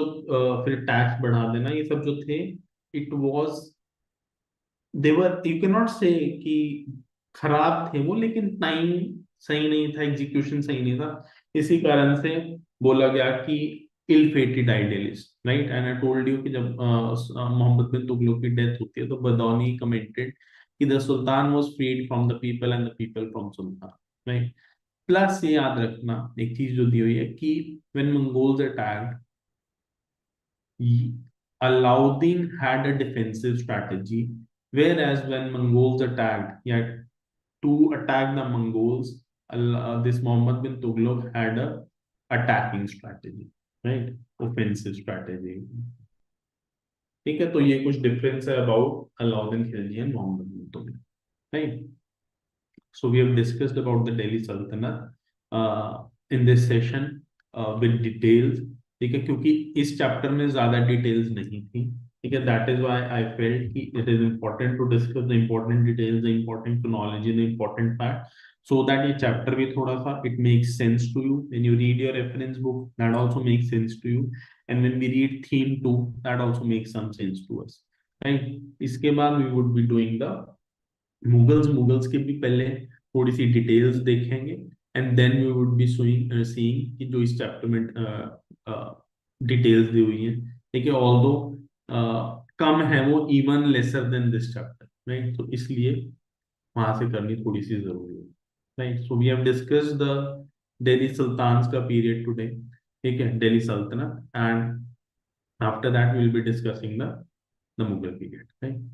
फिर टैक्स बढ़ा देना, ये सब जो थे, इट वाज, देवर, यू कैन नॉट से कि खराब थे वो, लेकिन टाइम सही नहीं था, एग्जीक्यूशन सही नहीं था। इसी कारण से बोला गया कि ill fated idealist, right. And I told you कि जब मोहम्मद बिन तुगलक की डेथ होती है, तो बदौनी कमेंटेड कि the sultan was freed from the people and the people from sultan, right. Plus ये याद रखना एक चीज जो दी हुई है कि when Mongols attacked, Alauddin had a defensive strategy, whereas when Mongols attacked, he had to attack the Mongols. This Muhammad bin Tughlaq had a attacking strategy, right? Offensive strategy. ठीक है, तो ये कुछ डिफरेंस है about Alauddin Khilji and Mohammad bin Tughlaq, right. So we have discussed about the Delhi Sultanate in this session with details, ठीक है, क्योंकि इस चैप्टर में ज्यादा डिटेल्स नहीं थी, ठीक है। That is why I felt कि it is important to discuss the important details, the important knowledge, the important fact, so that ये चैप्टर भी थोड़ा सा it makes sense to you when you read your reference book, that also makes sense to you, and when we read theme 2, that also makes some sense to us, right। इसके बाद we would be doing the Mughals के भी पहले थोड़ी सी details देखेंगे, and then we would be seeing कि जो इस चैप्टर में डिटेल्स दी हुई है, ठीक है, ऑल्दो कम है वो, even lesser than this chapter, right. तो इसलिए वहां से करनी थोड़ी सी जरूरी है, right. So we have discussed the Delhi sultans का पीरियड टुडे, ठीक है, दिल्ली सल्तनत, and after that we will be discussing the Mughal period, right.